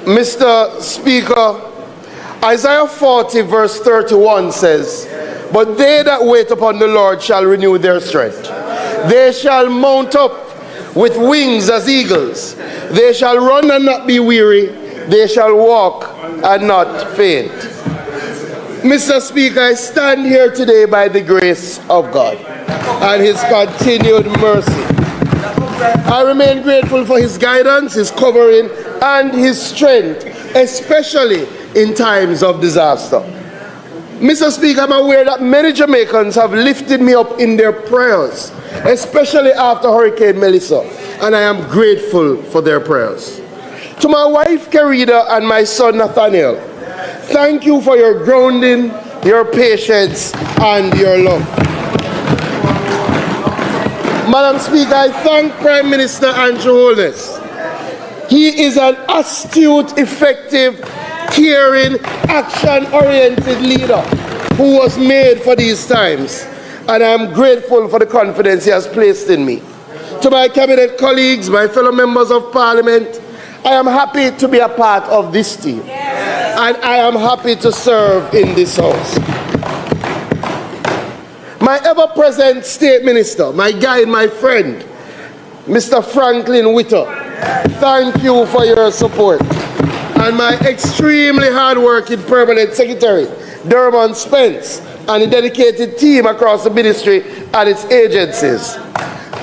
Mr. Speaker, Isaiah 40 verse 31 says, "But they that wait upon the Lord shall renew their strength. They shall mount up with wings as eagles. They shall run and not be weary. They shall walk and not faint." Mr. Speaker, I stand here today by the grace of God and His continued mercy. I remain grateful for His guidance, His covering, and His strength, especially in times of disaster. Mr. Speaker, I'm aware that many Jamaicans have lifted me up in their prayers, especially after Hurricane Melissa, and I am grateful for their prayers. To my wife, Kerida, and my son, Nathaniel, thank you for your grounding, your patience, and your love. Madam Speaker, I thank Prime Minister Andrew Holness. He is an astute, effective, caring, action-oriented leader who was made for these times, and I am grateful for the confidence he has placed in me. To my cabinet colleagues, my fellow members of Parliament, I am happy to be a part of this team, and I am happy to serve in this House. My ever-present State Minister, my guide, my friend, Mr. Franklin Witter, thank you for your support. And my extremely hard-working Permanent Secretary, Dermot Spence, and a dedicated team across the ministry and its agencies.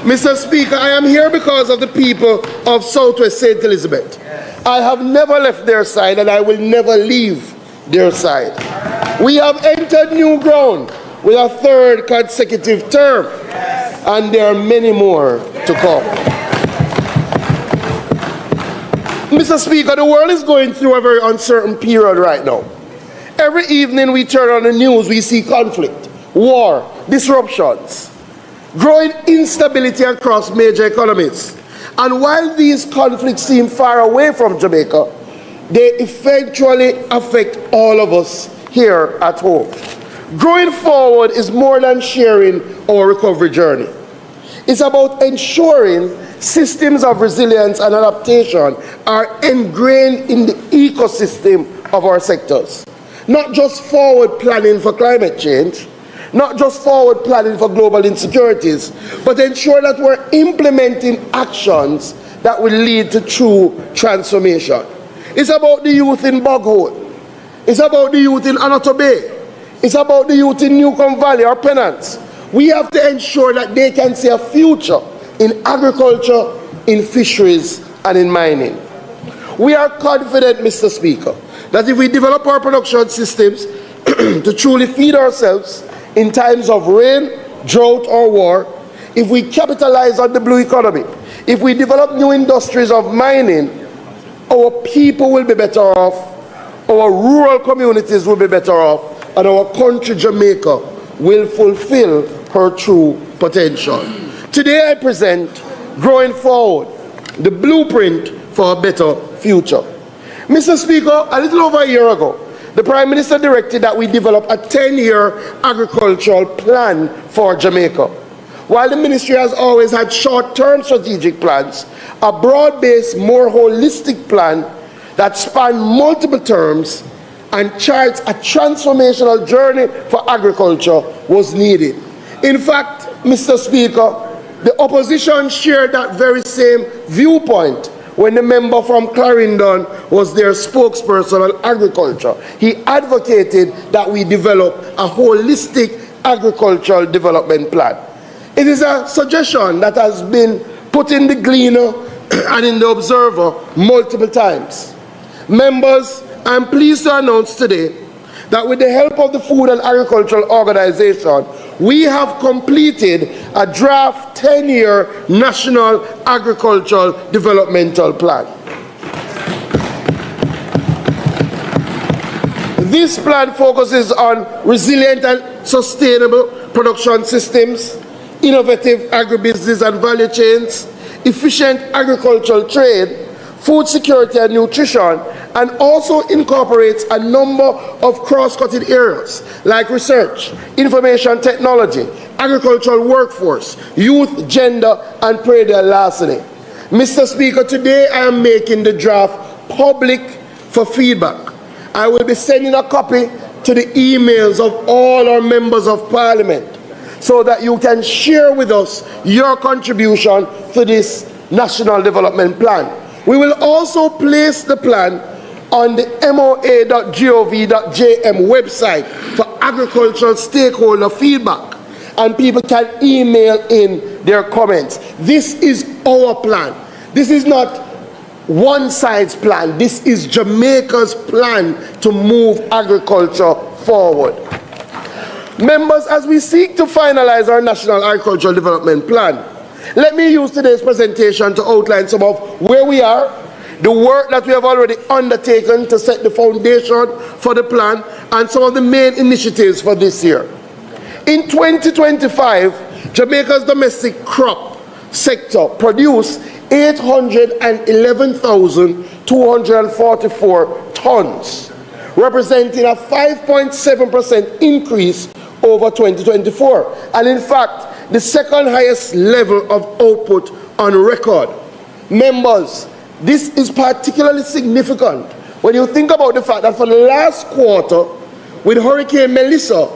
Mr. Speaker, I am here because of the people of Southwest St. Elizabeth. I have never left their side, and I will never leave their side. We have entered new ground with a third consecutive term, and there are many more to come. Mr. Speaker, the world is going through a very uncertain period right now. Every evening we turn on the news, we see conflict, war, disruptions, growing instability across major economies. And while these conflicts seem far away from Jamaica, they eventually affect all of us here at home. Growing forward is more than sharing our recovery journey. It's about ensuring systems of resilience and adaptation are ingrained in the ecosystem of our sectors. Not just forward planning for climate change, not just forward planning for global insecurities, but ensure that we're implementing actions that will lead to true transformation. It's about the youth in Boghole. It's about the youth in Another Bay. It's about the youth in Newcomb Valley or Penance. We have to ensure that they can see a future in agriculture, in fisheries, and in mining. We are confident, Mr. Speaker, that if we develop our production systems to truly feed ourselves in times of rain, drought, or war, if we capitalize on the blue economy, if we develop new industries of mining, our people will be better off, our rural communities will be better off, and our country, Jamaica, will fulfill her true potential. Today I present Growing Forward, the blueprint for a better future. Mr. Speaker, a little over a year ago, the Prime Minister directed that we develop a 10-year agricultural plan for Jamaica. While the ministry has always had short-term strategic plans, a broad-based, more holistic plan that spans multiple terms and charts a transformational journey for agriculture was needed. In fact, Mr. Speaker, the opposition shared that very same viewpoint when the member from Clarendon was their spokesperson on agriculture. He advocated that we develop a holistic agricultural development plan. It is a suggestion that has been put in the Gleaner and in the Observer multiple times. Members, I'm pleased to announce today that with the help of the Food and Agricultural Organization, we have completed a draft 10-year National Agricultural Developmental Plan. This plan focuses on resilient and sustainable production systems, innovative agribusiness and value chains, efficient agricultural trade, food security and nutrition, and also incorporates a number of cross-cutting areas like research, information technology, agricultural workforce, youth, gender, and prairie larceny. Mr. Speaker, today I am making the draft public for feedback. I will be sending a copy to the emails of all our members of parliament so that you can share with us your contribution to this national development plan. We will also place the plan on the moa.gov.jm website for agricultural stakeholder feedback, and people can email in their comments. This is our plan. This is not one side's plan. This is Jamaica's plan to move agriculture forward. Members, as we seek to finalize our National Agricultural Development Plan, let me use today's presentation to outline some of where we are, the work that we have already undertaken to set the foundation for the plan, and some of the main initiatives for this year. In 2025, Jamaica's domestic crop sector produced 811,244 tons, representing a 5.7% increase over 2024, and in fact, the second highest level of output on record. Members, this is particularly significant when you think about the fact that for the last quarter, with Hurricane Melissa,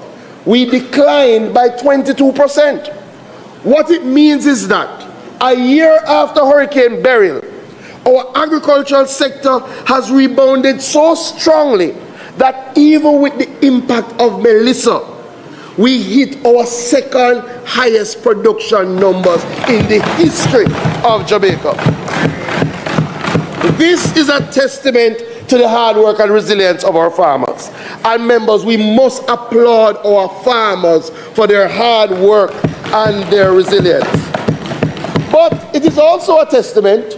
we declined by 22%. What it means is that a year after Hurricane Beryl, our agricultural sector has rebounded so strongly that even with the impact of Melissa, we hit our second highest production numbers in the history of Jamaica. This is a testament to the hard work and resilience of our farmers. And members, we must applaud our farmers for their hard work and their resilience. But it is also a testament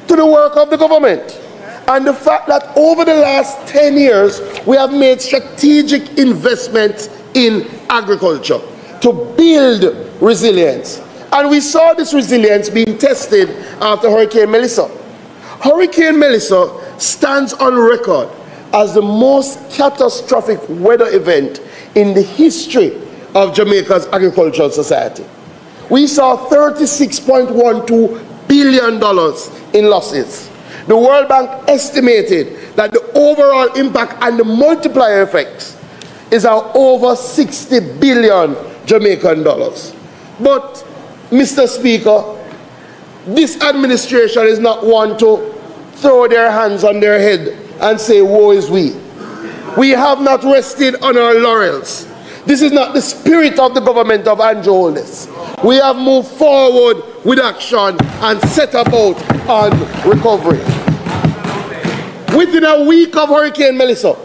to the work of the government and the fact that over the last 10 years, we have made strategic investments in agriculture to build resilience. And we saw this resilience being tested after Hurricane Melissa. Hurricane Melissa stands on record as the most catastrophic weather event in the history of Jamaica's agricultural society. We saw $36.12 billion in losses. The World Bank estimated that the overall impact and the multiplier effects is over 60 billion Jamaican dollars. But, Mr. Speaker, this administration is not one to throw their hands on their head and say, woe is we. We have not rested on our laurels. This is not the spirit of the government of Andrew Holness. We have moved forward with action and set about on recovery. Within a week of Hurricane Melissa,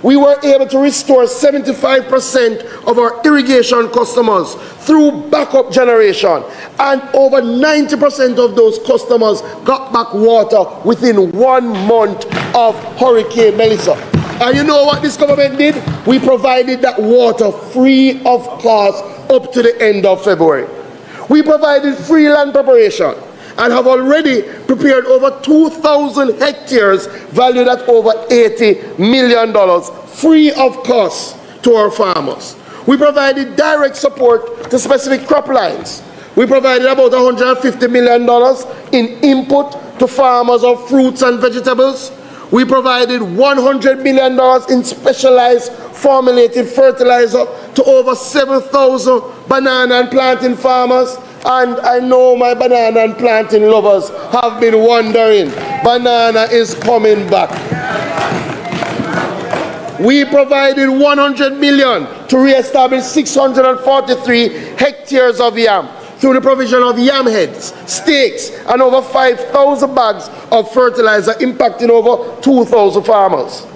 we were able to restore 75% of our irrigation customers through backup generation, and over 90% of those customers got back water within 1 month of Hurricane Melissa. And you know what this government did? We provided that water free of cost up to the end of February. We provided free land preparation and have already prepared over 2,000 hectares valued at over $80 million free of cost to our farmers. We provided direct support to specific crop lines. We provided about $150 million in input to farmers of fruits and vegetables. We provided $100 million in specialized formulated fertilizer to over 7,000 banana and plantain farmers. And I know my banana and plantain lovers have been wondering, banana is coming back. We provided $100 million to re-establish 643 hectares of yam through the provision of yam heads, stakes, and over 5,000 bags of fertilizer impacting over 2,000 farmers.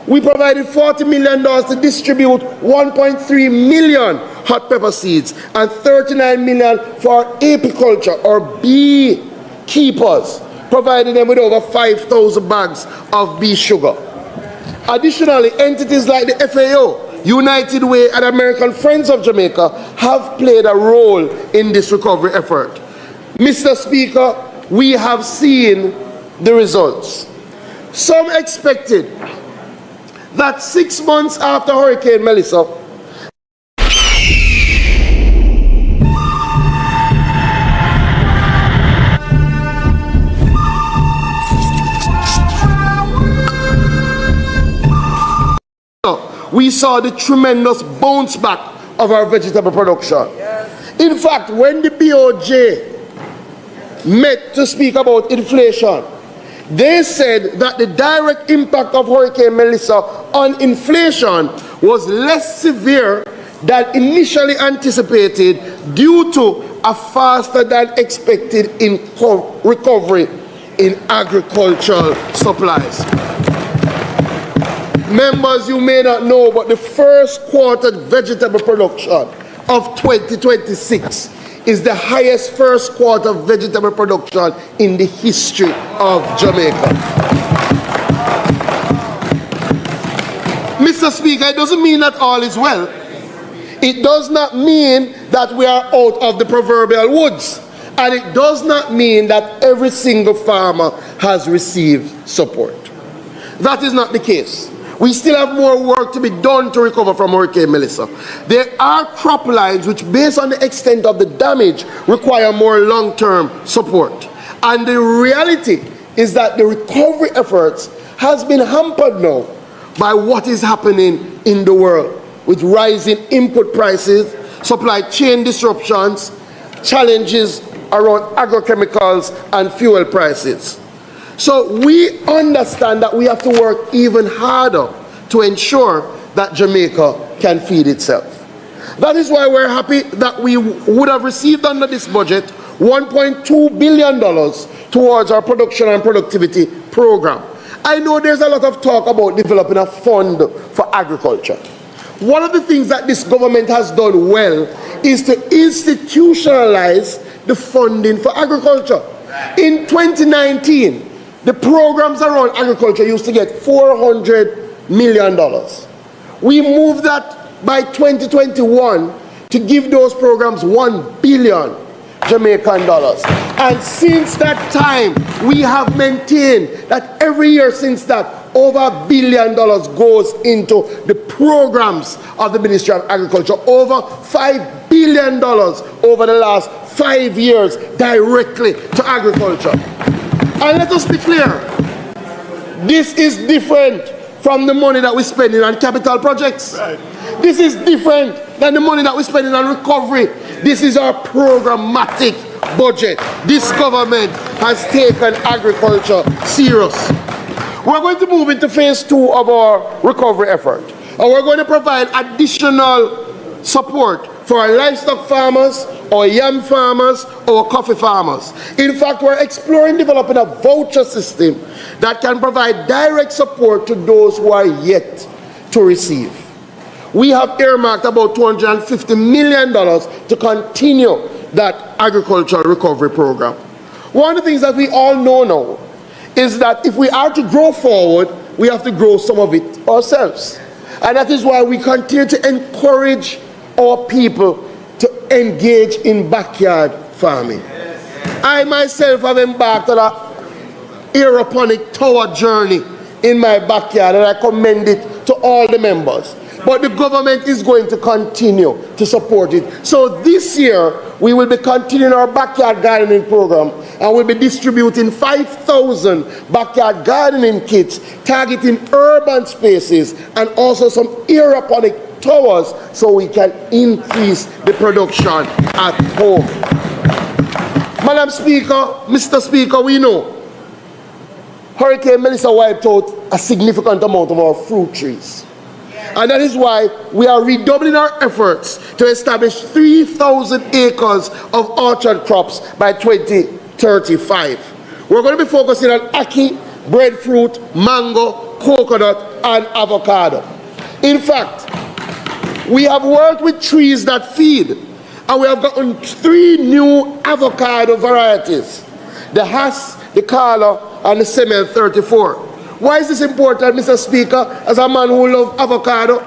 We provided $40 million to distribute 1.3 million hot pepper seeds and $39 million for apiculture or bee keepers, providing them with over 5,000 bags of bee sugar. Additionally, entities like the FAO, United Way, and American Friends of Jamaica have played a role in this recovery effort. Mr. Speaker, we have seen the results. Some expected that 6 months after Hurricane Melissa, we saw the tremendous bounce back of our vegetable production. In fact, when the BOJ met to speak about inflation, they said that the direct impact of Hurricane Melissa on inflation was less severe than initially anticipated due to a faster than expected recovery in agricultural supplies. Members, you may not know, but the first quarter vegetable production of 2026 is the highest first quarter vegetable production in the history of Jamaica. Mr. Speaker, it doesn't mean that all is well. It does not mean that we are out of the proverbial woods. And it does not mean that every single farmer has received support. That is not the case. We still have more work to be done to recover from Hurricane Melissa. There are crop lines which, based on the extent of the damage, require more long-term support. And the reality is that the recovery efforts has been hampered now by what is happening in the world, with rising input prices, supply chain disruptions, challenges around agrochemicals and fuel prices. So we understand that we have to work even harder to ensure that Jamaica can feed itself. That is why we're happy that we would have received under this budget $1.2 billion towards our production and productivity program. I know there's a lot of talk about developing a fund for agriculture. One of the things that this government has done well is to institutionalize the funding for agriculture. In 2019, the programs around agriculture used to get $400 million. We moved that by 2021 to give those programs $1 billion Jamaican dollars. And since that time, we have maintained that every year since that, over $1 billion goes into the programs of the Ministry of Agriculture. Over $5 billion over the last 5 years directly to agriculture. And let us be clear, this is different from the money that we're spending on capital projects. Right. This is different than the money that we're spending on recovery. This is our programmatic budget. This government has taken agriculture serious. We're going to move into phase 2 of our recovery effort. And we're going to provide additional support for our livestock farmers, our yam farmers, our coffee farmers. In fact, we're exploring developing a voucher system that can provide direct support to those who are yet to receive. We have earmarked about $250 million to continue that agricultural recovery program. One of the things that we all know now is that if we are to grow forward, we have to grow some of it ourselves. And that is why we continue to encourage our people to engage in backyard farming. I myself have embarked on an aeroponic tower journey in my backyard, and I commend it to all the members. But the government is going to continue to support it. So this year, we will be continuing our backyard gardening program, and we'll be distributing 5,000 backyard gardening kits targeting urban spaces and also some aeroponic towers so we can increase the production at home. Madam Speaker, Mr. Speaker, we know Hurricane Melissa wiped out a significant amount of our fruit trees. And that is why we are redoubling our efforts to establish 3,000 acres of orchard crops by 2035. We're going to be focusing on ackee, breadfruit, mango, coconut, and avocado. In fact, we have worked with trees that feed, and we have gotten 3 new avocado varieties: the Hass, the Carla, and the Semel 34. Why is this important, Mr. Speaker, as a man who loves avocado?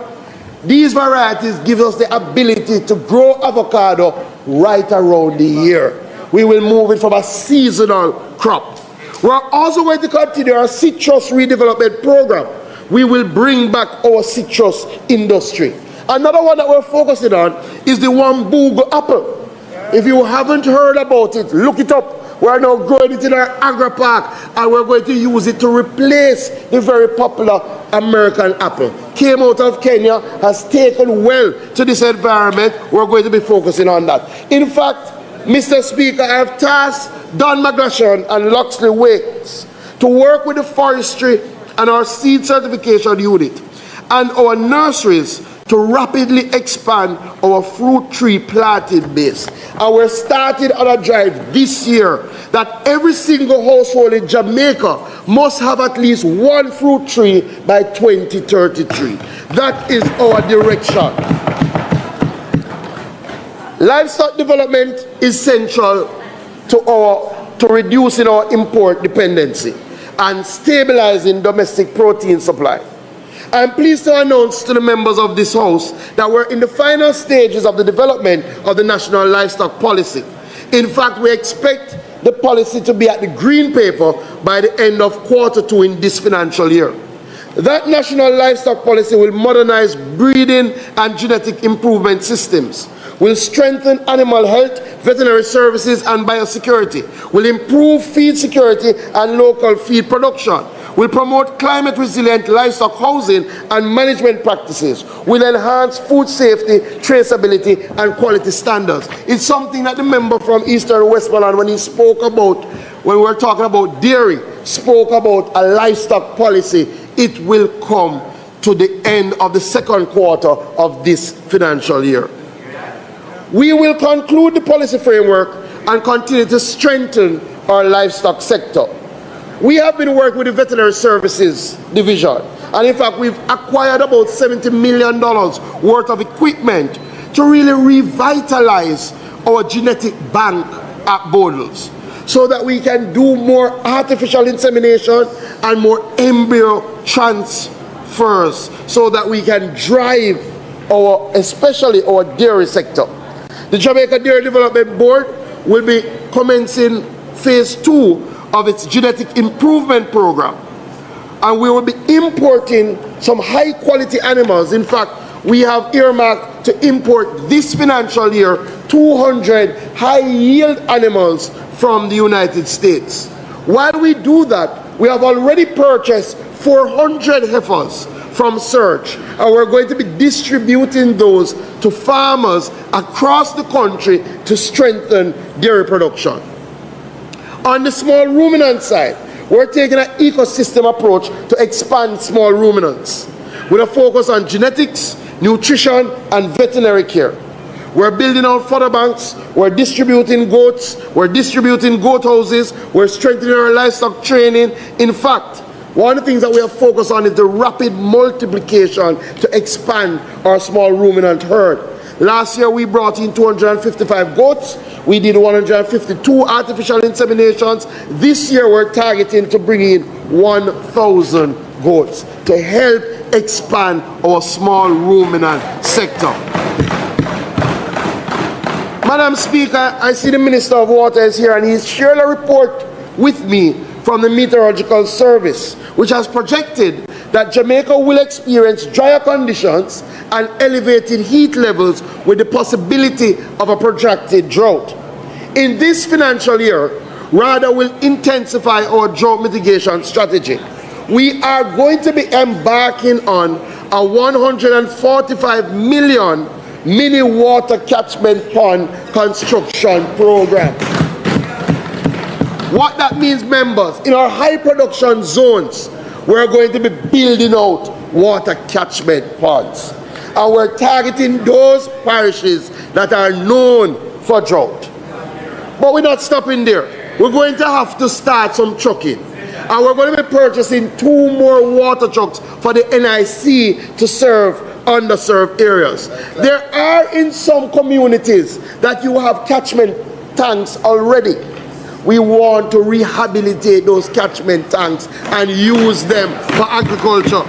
These varieties give us the ability to grow avocado right around the year. We will move it from a seasonal crop. We're also going to continue our citrus redevelopment program. We will bring back our citrus industry. Another one that we're focusing on is the Wambugo apple. If you haven't heard about it, look it up. We are now growing it in our agri park, and we're going to use it to replace the very popular American apple. Came out of Kenya, has taken well to this environment. We're going to be focusing on that. In fact, Mr. Speaker, I have tasked Don McGlashan and Loxley Wakes to work with the forestry and our seed certification unit and our nurseries to rapidly expand our fruit tree planting base. And we're starting on a drive this year that every single household in Jamaica must have at least one fruit tree by 2033. That is our direction. Livestock development is central to reducing our import dependency and stabilizing domestic protein supply. I am pleased to announce to the members of this House that we're in the final stages of the development of the National Livestock Policy. In fact, we expect the policy to be at the green paper by the end of Q2 in this financial year. That National Livestock Policy will modernize breeding and genetic improvement systems, will strengthen animal health, veterinary services and biosecurity, will improve feed security and local feed production, will promote climate-resilient livestock housing and management practices, will enhance food safety, traceability, and quality standards. It's something that the member from Eastern Westmoreland, when he spoke about, when we were talking about dairy, spoke about a livestock policy. It will come to the end of the second quarter of this financial year. We will conclude the policy framework and continue to strengthen our livestock sector. We have been working with the Veterinary Services Division, and in fact we've acquired about $70 million worth of equipment to really revitalize our genetic bank at Bodles, so that we can do more artificial insemination and more embryo transfers, so that we can drive especially our dairy sector. The Jamaica Dairy Development Board will be commencing phase 2 of its genetic improvement program, and we will be importing some high quality animals. In fact, we have earmarked to import this financial year 200 high yield animals from the United States. While we do that, we have already purchased 400 heifers from Search, and we're going to be distributing those to farmers across the country to strengthen dairy production. On the small ruminant side, we're taking an ecosystem approach to expand small ruminants with a focus on genetics, nutrition, and veterinary care. We're building out fodder banks, we're distributing goats, we're distributing goat houses, we're strengthening our livestock training. In fact, one of the things that we have focused on is the rapid multiplication to expand our small ruminant herd. Last year we brought in 255 goats. We did 152 artificial inseminations. This year we're targeting to bring in 1,000 goats to help expand our small ruminant sector. Madam Speaker, I see the Minister of Water is here, and he's shared a report with me from the Meteorological Service, which has projected that Jamaica will experience drier conditions and elevated heat levels with the possibility of a protracted drought. In this financial year, RADA will intensify our drought mitigation strategy. We are going to be embarking on a 145 million mini water catchment pond construction program. What that means, members, in our high production zones, we're going to be building out water catchment ponds. And we're targeting those parishes that are known for drought. But we're not stopping there. We're going to have to start some trucking. And we're going to be purchasing 2 more water trucks for the NIC to serve underserved areas. There are in some communities that you have catchment tanks already. We want to rehabilitate those catchment tanks and use them for agriculture.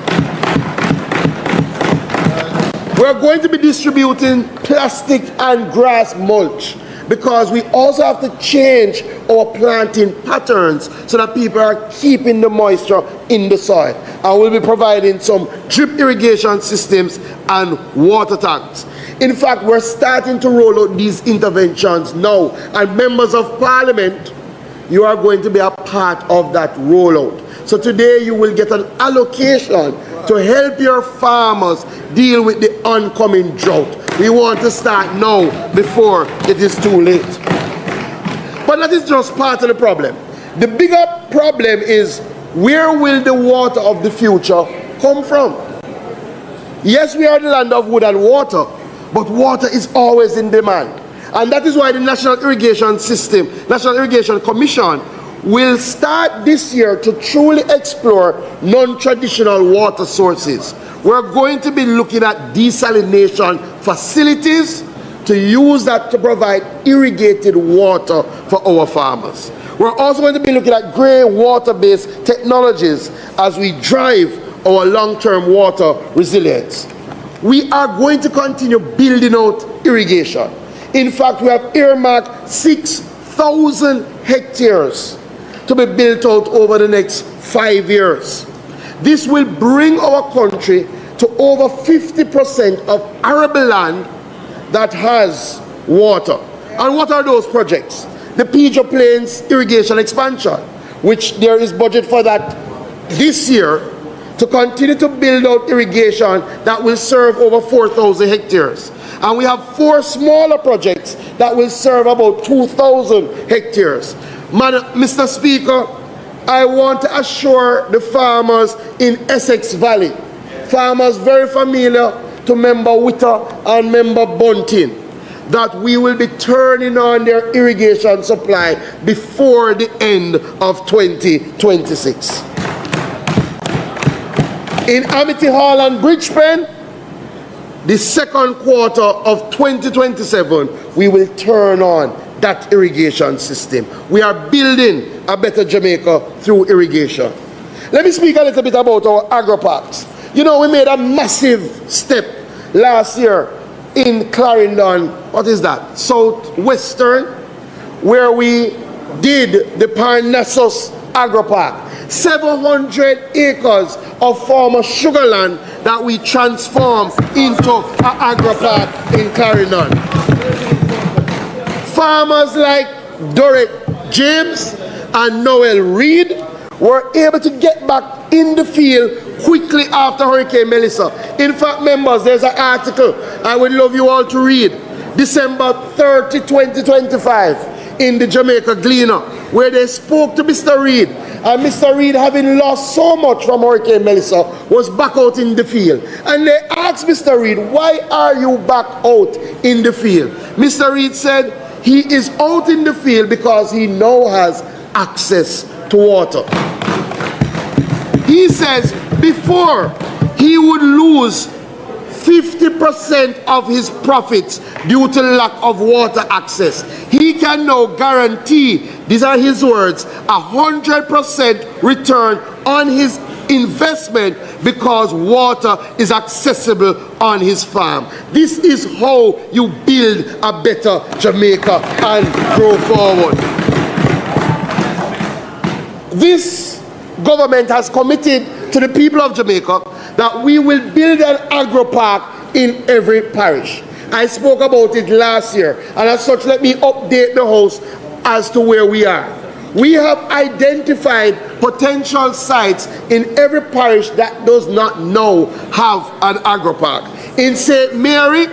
We're going to be distributing plastic and grass mulch, because we also have to change our planting patterns so that people are keeping the moisture in the soil. And we'll be providing some drip irrigation systems and water tanks. In fact, we're starting to roll out these interventions now, and members of Parliament you are going to be a part of that rollout. So today you will get an allocation to help your farmers deal with the oncoming drought. We want to start now before it is too late. But that is just part of the problem. The bigger problem is, where will the water of the future come from? Yes, we are the land of wood and water, but water is always in demand. And that is why the National Irrigation System, National Irrigation Commission, will start this year to truly explore non-traditional water sources. We're going to be looking at desalination facilities to use that to provide irrigated water for our farmers. We're also going to be looking at grey water-based technologies as we drive our long-term water resilience. We are going to continue building out irrigation. In fact, we have earmarked 6,000 hectares to be built out over the next 5 years. This will bring our country to over 50% of arable land that has water. And what are those projects? The Pedro Plains irrigation expansion, which there is budget for that this year, to continue to build out irrigation that will serve over 4,000 hectares. And we have 4 smaller projects that will serve about 2,000 hectares. Mr. Speaker, I want to assure the farmers in Essex Valley, farmers very familiar to Member Witter and Member Bunting, that we will be turning on their irrigation supply before the end of 2026. In Amity Hall and Bridgepen, the second quarter of 2027, we will turn on that irrigation system. We are building a better Jamaica through irrigation. Let me speak a little bit about our agro-parks. You know, we made a massive step last year in Clarendon, what is that? Southwestern, where we did the Parnassus Agro Park. 700 acres of former sugarland that we transformed into an agro park in Clarendon. Farmers like Dorrit James and Noel Reed were able to get back in the field quickly after Hurricane Melissa. In fact, members, there's an article I would love you all to read. December 30, 2025, in the Jamaica Gleaner, where they spoke to Mr. Reed. And Mr. Reed, having lost so much from Hurricane Melissa, was back out in the field. And they asked Mr. Reed, why are you back out in the field? Mr. Reed said he is out in the field because he now has access to water. He says before he would lose 50% of his profits due to lack of water access. He can now guarantee, these are his words, 100% return on his investment because water is accessible on his farm. This is how you build a better Jamaica and grow forward. This government has committed to the people of Jamaica that we will build an agro park in every parish. I spoke about it last year, and as such, let me update the House as to where we are. We have identified potential sites in every parish that does not now have an agro park. In St. Mary,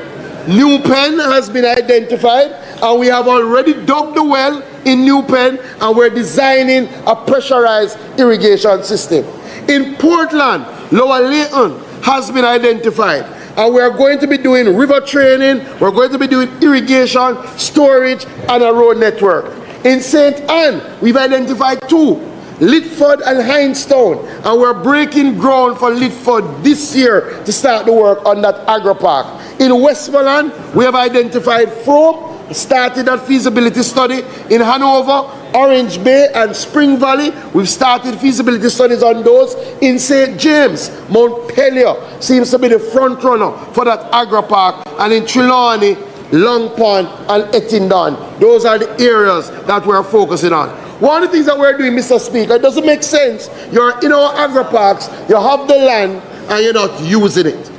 New Pen has been identified, and we have already dug the well in New Pen, and we're designing a pressurized irrigation system. In Portland, Lower Layton has been identified, and we are going to be doing river training, we're going to be doing irrigation, storage, and a road network. In St. Anne, we've identified 2, Litford and Hindstown, and we're breaking ground for Litford this year to start the work on that agro park. In Westmoreland, we have identified Frome, started that feasibility study. In Hanover, Orange Bay and Spring Valley, we've started feasibility studies on those. In St. James, Montpelier seems to be the front runner for that agro park, and in Trelawney, Long Pond and Ettington, those are the areas that we're focusing on. One of the things that we're doing, Mr. Speaker, it doesn't make sense. You're in our agro parks, you have the land, and you're not using it.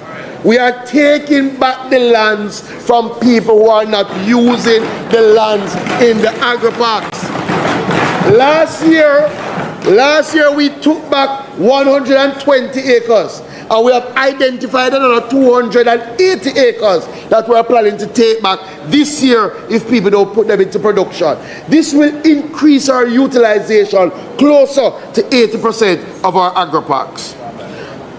We are taking back the lands from people who are not using the lands in the agro parks. Last year we took back 120 acres and we have identified another 280 acres that we're planning to take back this year if people don't put them into production. This will increase our utilization closer to 80% of our agri-parks.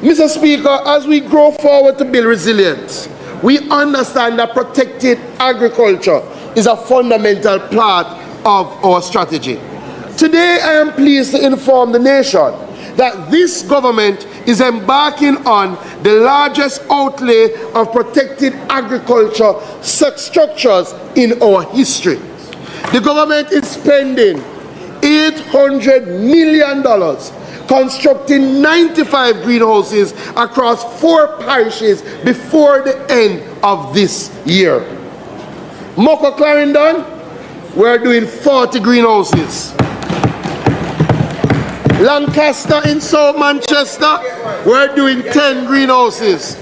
Mr. Speaker, as we grow forward to build resilience, we understand that protected agriculture is a fundamental part of our strategy. Today, I am pleased to inform the nation that this government is embarking on the largest outlay of protected agriculture structures in our history. The government is spending $800 million constructing 95 greenhouses across 4 parishes before the end of this year. Moko Clarendon, we're doing 40 greenhouses. Lancaster in South Manchester, we're doing 10 greenhouses.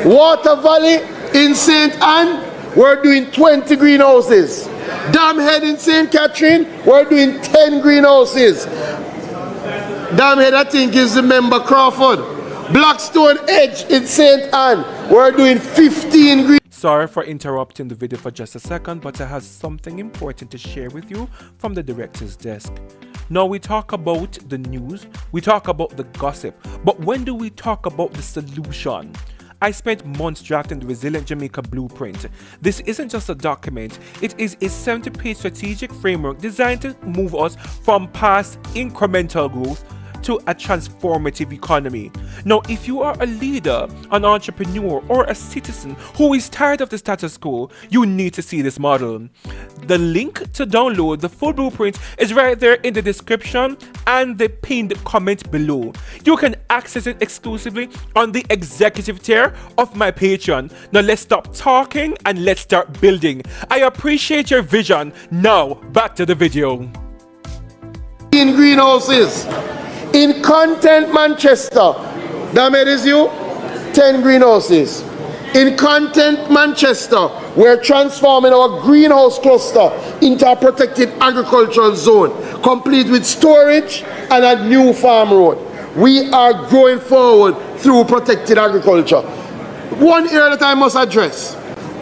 Water Valley in St. Anne, we're doing 20 greenhouses. Damhead in St. Catherine, we're doing 10 greenhouses. Damhead, I think, is the member Crawford. Blackstone Edge in St. Anne, we're doing 15 greenhouses. Sorry for interrupting the video for just a second, but I have something important to share with you from the director's desk. Now, we talk about the news, we talk about the gossip, but when do we talk about the solution? I spent months drafting the Resilient Jamaica Blueprint. This isn't just a document, it is a 70-page strategic framework designed to move us from past incremental growth to a transformative economy. Now, if you are a leader, an entrepreneur, or a citizen who is tired of the status quo, you need to see this model. The link to download the full blueprint is right there in the description and the pinned comment below. You can access it exclusively on the executive tier of my Patreon. Now let's stop talking and let's start building. I appreciate your vision. Now back to the video. In greenhouses. In Content Manchester, Damed is you, 10 greenhouses. In Content Manchester, we're transforming our greenhouse cluster into a protected agricultural zone, complete with storage and a new farm road. We are growing forward through protected agriculture. One area that I must address,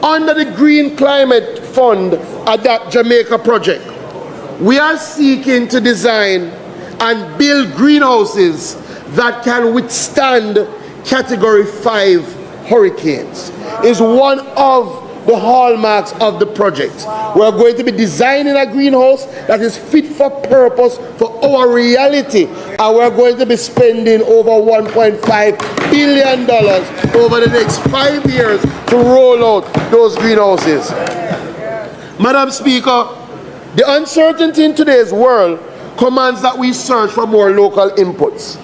under the Green Climate Fund at that Jamaica project, we are seeking to design and build greenhouses that can withstand Category 5 hurricanes. Is one of the hallmarks of the project. We're going to be designing a greenhouse that is fit for purpose for our reality, and we're going to be spending over $1.5 billion over the next 5 years to roll out those greenhouses. Madam Speaker, the uncertainty in today's world commands that we search for more local inputs,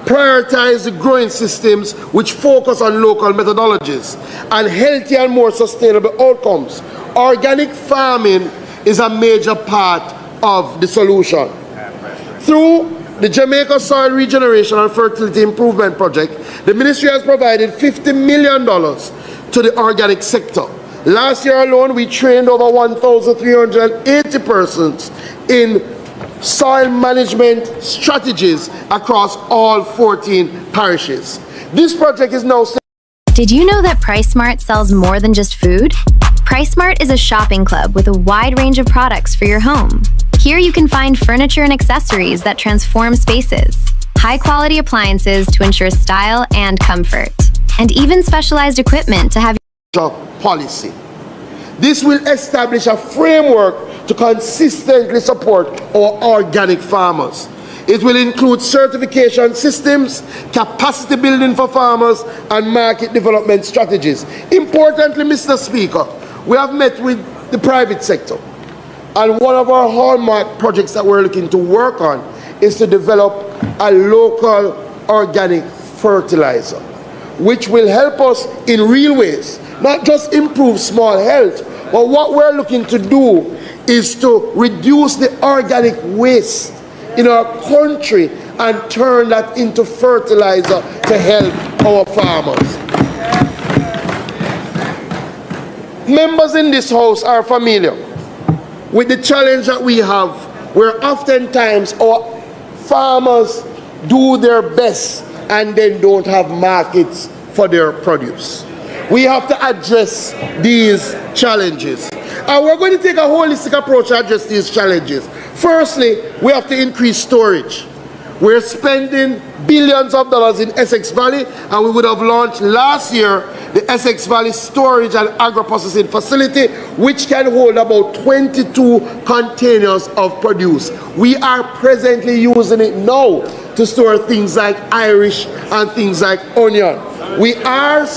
prioritize the growing systems which focus on local methodologies and healthy and more sustainable outcomes. Organic farming is a major part of the solution. Through the Jamaica Soil Regeneration and Fertility Improvement Project, the Ministry has provided $50 million to the organic sector. Last year alone, we trained over 1,380 persons in soil management strategies across all 14 parishes. This project is now... Did you know that PriceSmart sells more than just food? PriceSmart is a shopping club with a wide range of products for your home. Here you can find furniture and accessories that transform spaces, high-quality appliances to ensure style and comfort, and even specialized equipment to have policy. This will establish a framework to consistently support our organic farmers. It will include certification systems, capacity building for farmers, and market development strategies. Importantly, Mr. Speaker, we have met with the private sector, and one of our hallmark projects that we're looking to work on is to develop a local organic fertilizer, which will help us in real ways, not just improve small health, but what we're looking to do is to reduce the organic waste in our country and turn that into fertilizer to help our farmers. Members in this house are familiar with the challenge that we have where oftentimes our farmers do their best and then don't have markets for their produce. We have to address these challenges. And we're going to take a holistic approach to address these challenges. Firstly, we have to increase storage. We're spending billions of dollars in Essex Valley, and we would have launched last year the Essex Valley Storage and Agro-Processing Facility, which can hold about 22 containers of produce. We are presently using it now to store things like Irish and things like onion. We are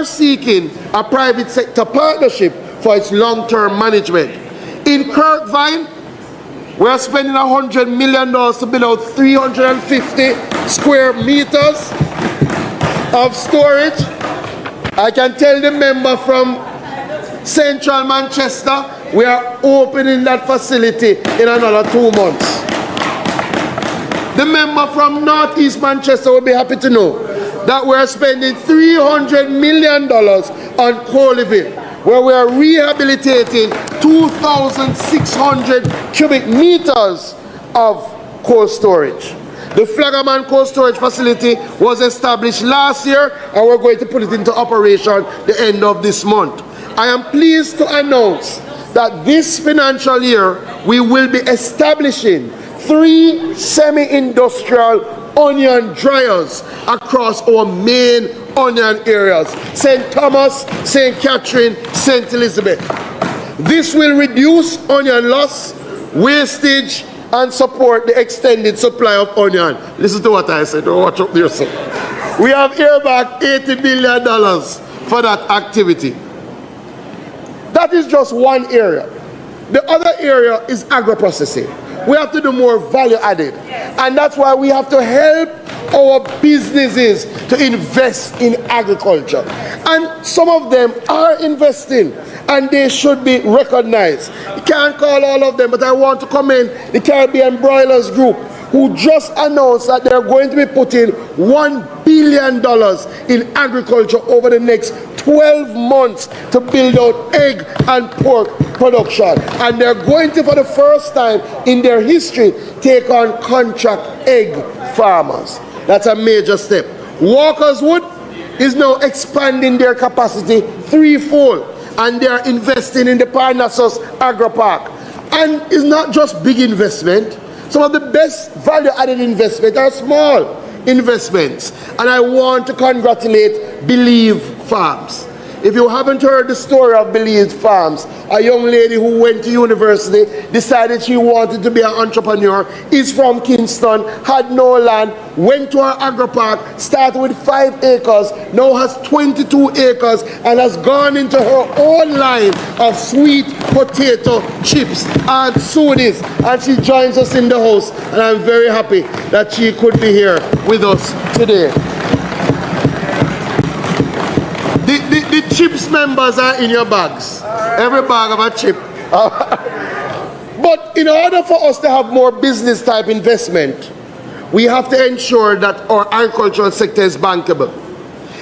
seeking a private sector partnership for its long-term management. In Kirkvine, we are spending $100 million to build out 350 square meters of storage. I can tell the member from Central Manchester, we are opening that facility in another 2 months. The member from Northeast Manchester will be happy to know that we are spending $300 million on Coliville, where we are rehabilitating 2,600 cubic meters of cold storage. The Flaggerman Cold Storage Facility was established last year, and we're going to put it into operation the end of this month. I am pleased to announce that this financial year we will be establishing 3 semi-industrial onion dryers across our main onion areas: St. Thomas, St. Catherine, St. Elizabeth. This will reduce onion loss, wastage, and support the extended supply of onion. Listen to what I said. Don't watch up there, sir. We have earmarked $80 billion for that activity. That is just one area. The other area is agro-processing. We have to do more value added. And that's why we have to help our businesses to invest in agriculture. And some of them are investing, and they should be recognized. You can't call all of them, but I want to commend the Caribbean Broilers Group, who just announced that they're going to be putting $1 billion in agriculture over the next 12 months to build out egg and pork production. And they're going to, for the first time in their history, take on contract egg farmers. That's a major step. Walkerswood is now expanding their capacity threefold, and they're investing in the Parnassus Agro Park. And it's not just big investment. Some of the best value-added investments are small investments. And I want to congratulate Believe Farms. If you haven't heard the story of Believe Farms, a young lady who went to university, decided she wanted to be an entrepreneur, is from Kingston, had no land, went to her agro park, started with 5 acres, now has 22 acres, and has gone into her own line of sweet potato chips and soonies. And she joins us in the house, and I'm very happy that she could be here with us today. The chips members are in your bags. Every bag of a chip. But in order for us to have more business type investment, we have to ensure that our agricultural sector is bankable.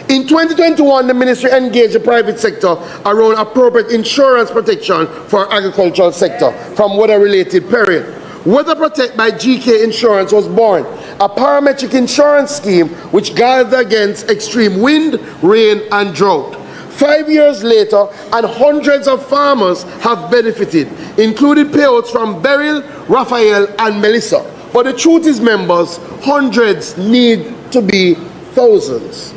In 2021, the ministry engaged the private sector around appropriate insurance protection for our agricultural sector from weather-related peril. Weather Protect by GK Insurance was born, a parametric insurance scheme which guards against extreme wind, rain, and drought. 5 years later, and hundreds of farmers have benefited, including payouts from Beryl, Raphael, and Melissa. But the truth is, members, hundreds need to be thousands.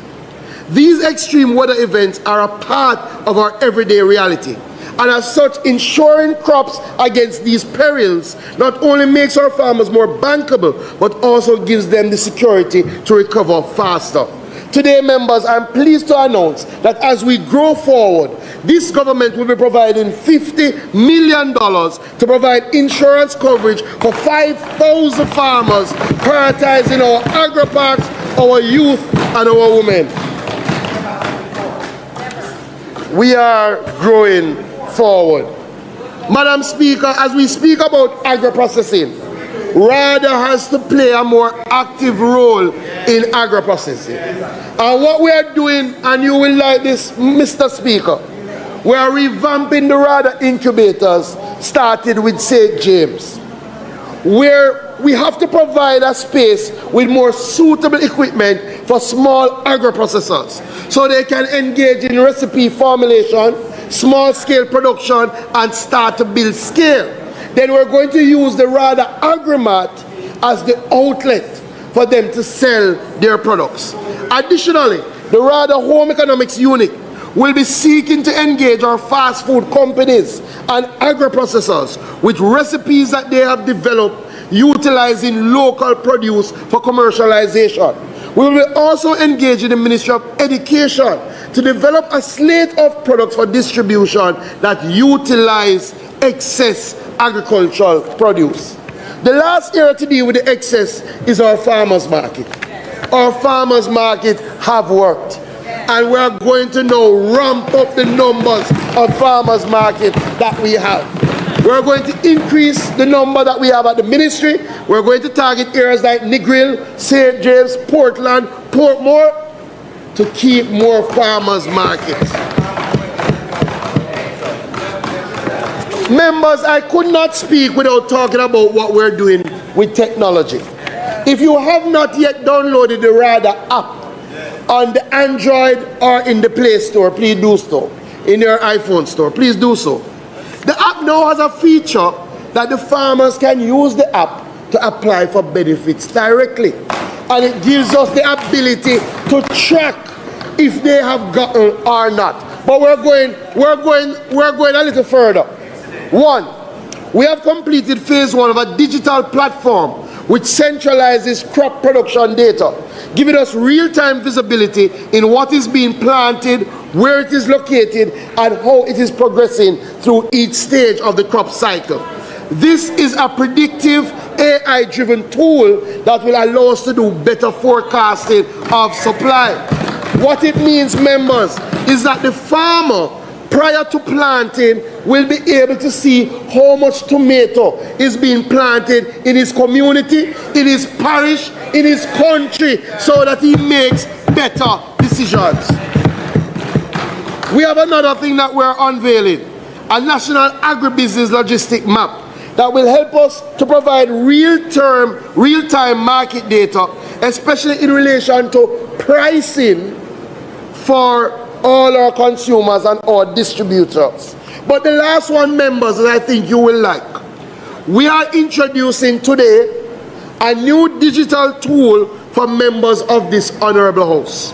These extreme weather events are a part of our everyday reality. And as such, insuring crops against these perils not only makes our farmers more bankable, but also gives them the security to recover faster. Today, members, I'm pleased to announce that as we grow forward, this government will be providing $50 million to provide insurance coverage for 5,000 farmers, prioritizing our agro parks, our youth, and our women. We are growing forward. Madam Speaker, as we speak about agro-processing, RADA has to play a more active role in agro-processing. And what we are doing, and you will like this, Mr. Speaker, we are revamping the RADA incubators started with St. James, where we have to provide a space with more suitable equipment for small agro-processors so they can engage in recipe formulation, small-scale production, and start to build scale. Then we're going to use the RADA Agrimat as the outlet for them to sell their products. Additionally, the RADA Home Economics Unit will be seeking to engage our fast food companies and agro-processors with recipes that they have developed utilizing local produce for commercialization. We will also engage in the Ministry of Education to develop a slate of products for distribution that utilize excess agricultural produce. The last area to deal with the excess is our farmers market. Our farmers market have worked, and we are going to now ramp up the numbers of farmers market that we have. We're going to increase the number that we have at the ministry. We're going to target areas like Negril, St. James, Portland, Portmore, to keep more farmers markets. Members, I could not speak without talking about what we're doing with technology. If you have not yet downloaded the RADA app on the Android or in the Play Store, please do so. In your iPhone store, please do so. The app now has a feature that the farmers can use the app to apply for benefits directly. And it gives us the ability to track if they have gotten or not. But we're going a little further. One, we have completed phase 1 of a digital platform which centralizes crop production data, giving us real-time visibility in what is being planted, where it is located, and how it is progressing through each stage of the crop cycle. This is a predictive AI-driven tool that will allow us to do better forecasting of supply. What it means, members, is that the farmer, prior to planting, will be able to see how much tomato is being planted in his community, in his parish, in his country, so that he makes better decisions. We have another thing that we're unveiling, a national agribusiness logistic map that will help us to provide real-time market data, especially in relation to pricing for all our consumers and our distributors. But the last one, members, that I think you will like. We are introducing today a new digital tool for members of this honorable house.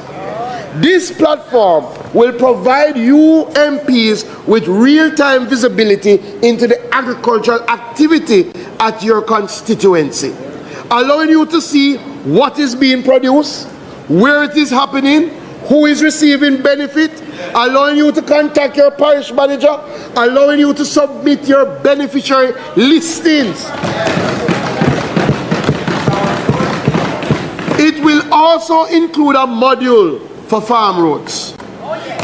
This platform will provide you MPs with real-time visibility into the agricultural activity at your constituency, allowing you to see what is being produced, where it is happening, who is receiving benefit, allowing you to contact your parish manager, allowing you to submit your beneficiary listings. It will also include a module for farm roads.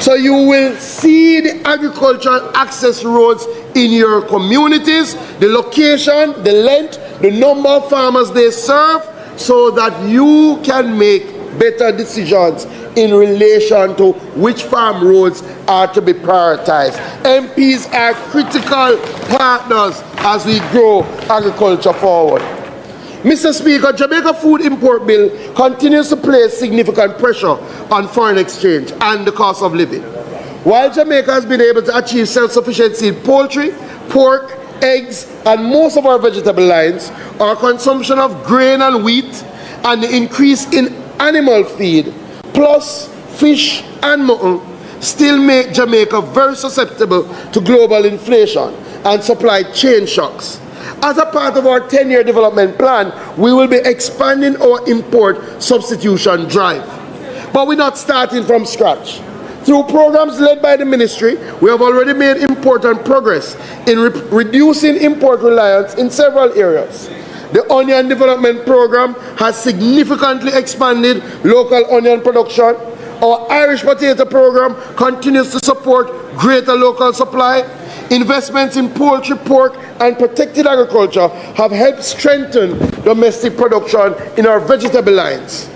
So you will see the agricultural access roads in your communities, the location, the length, the number of farmers they serve, so that you can make better decisions in relation to which farm roads are to be prioritized. MPs are critical partners as we grow agriculture forward. Mr. Speaker, Jamaica Food Import Bill continues to place significant pressure on foreign exchange and the cost of living. While Jamaica has been able to achieve self-sufficiency in poultry, pork, eggs, and most of our vegetable lines, our consumption of grain and wheat and the increase in animal feed, plus fish and mutton, still make Jamaica very susceptible to global inflation and supply chain shocks. As a part of our 10-year development plan, we will be expanding our import substitution drive. But we're not starting from scratch. Through programs led by the ministry, we have already made important progress in reducing import reliance in several areas. The Onion Development Program has significantly expanded local onion production. Our Irish Potato Program continues to support greater local supply. Investments in poultry, pork, and protected agriculture have helped strengthen domestic production in our vegetable lines.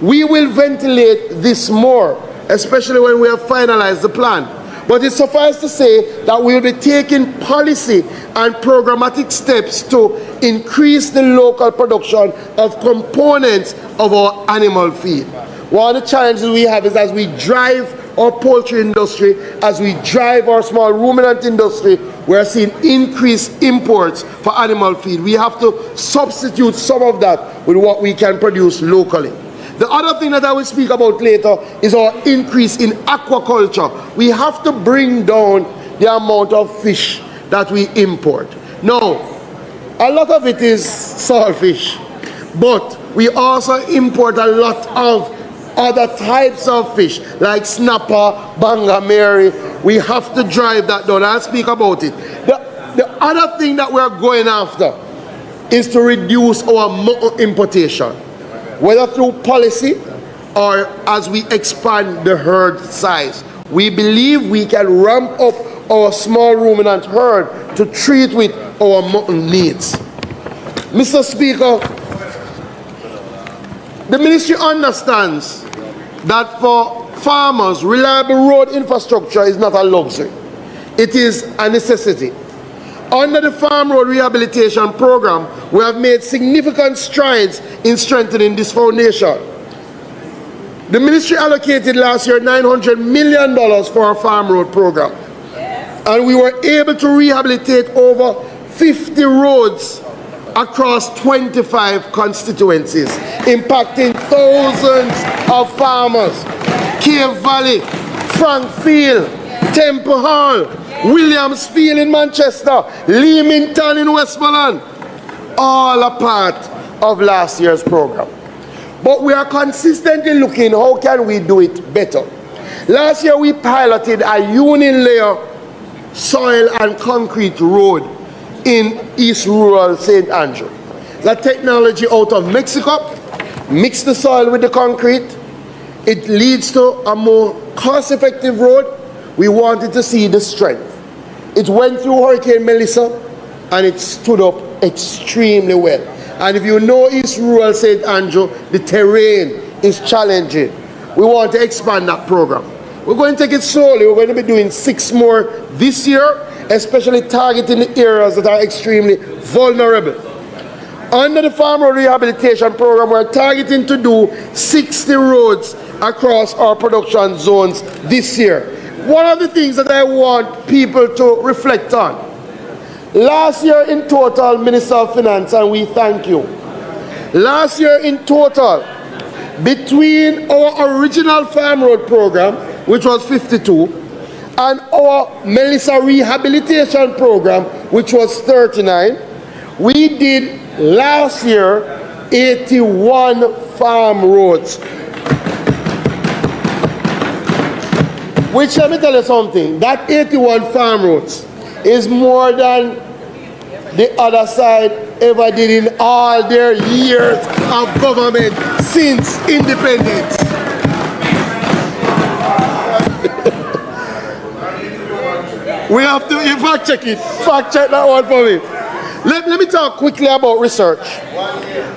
We will ventilate this more, especially when we have finalized the plan. But it suffices to say that we will be taking policy and programmatic steps to increase the local production of components of our animal feed. One of the challenges we have is as we drive our poultry industry, as we drive our small ruminant industry, we're seeing increased imports for animal feed. We have to substitute some of that with what we can produce locally. The other thing that I will speak about later is our increase in aquaculture. We have to bring down the amount of fish that we import. Now, a lot of it is saltfish, but we also import a lot of other types of fish like snapper, bangameri. We have to drive that down. I'll speak about it. The other thing that we're going after is to reduce our mutton importation, whether through policy or as we expand the herd size. We believe we can ramp up our small ruminant herd to treat with our mutton needs. Mr. Speaker, the ministry understands that for farmers, reliable road infrastructure is not a luxury. It is a necessity. Under the Farm Road Rehabilitation Program, we have made significant strides in strengthening this foundation. The ministry allocated last year $900 million for our Farm Road Program. And we were able to rehabilitate over 50 roads across 25 constituencies, impacting thousands of farmers. Cave Valley, Frankfield, Temple Hall, Williamsfield in Manchester, Leamington in Westmoreland, all a part of last year's program. But we are consistently looking how can we do it better. Last year we piloted a union layer soil and concrete road in East Rural St. Andrew. That technology out of Mexico, mix the soil with the concrete. It leads to a more cost-effective road. We wanted to see the strength. It went through Hurricane Melissa and it stood up extremely well. And if you know East Rural St. Andrew, the terrain is challenging. We want to expand that program. We're going to take it slowly. We're going to be doing 6 more this year, especially targeting the areas that are extremely vulnerable. Under the Farm Road Rehabilitation Program, we're targeting to do 60 roads across our production zones this year. One of the things that I want people to reflect on, last year in total, Minister of Finance, and we thank you, last year in total, between our original Farm Road Program, which was 52, and our Melissa Rehabilitation Program, which was 39, we did last year 81 farm roads. Which, let me tell you something, that 81 farm roads is more than the other side ever did in all their years of government since independence. We have to fact check it. Fact check that one for me. Let me talk quickly about research.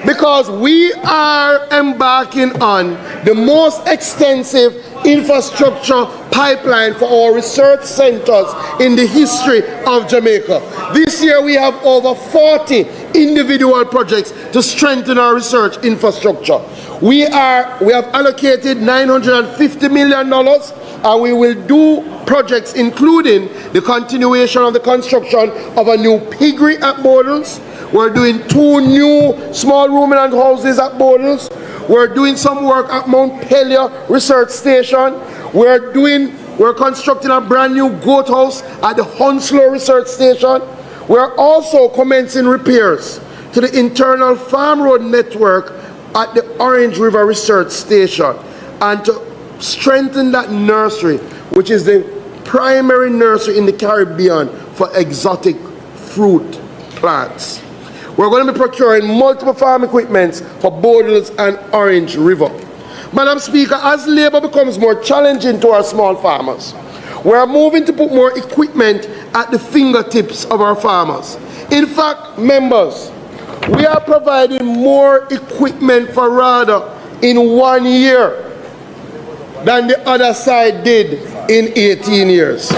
Because we are embarking on the most extensive infrastructure pipeline for our research centers in the history of Jamaica. This year we have over 40 individual projects to strengthen our research infrastructure. We have allocated $950 million and we will do projects including the continuation of the construction of a new piggery at Borders. We're doing 2 new small ruminant houses at Borders. We're doing some work at Mount Pelia Research Station. We're constructing a brand new goat house at the Hounslow Research Station. We're also commencing repairs to the internal farm road network at the Orange River Research Station and to strengthen that nursery, which is the primary nursery in the Caribbean for exotic fruit plants. We're going to be procuring multiple farm equipments for Borders and Orange River. Madam Speaker, as labor becomes more challenging to our small farmers, we're moving to put more equipment at the fingertips of our farmers. In fact, members, we are providing more equipment for RADA in 1 year than the other side did in 18 years.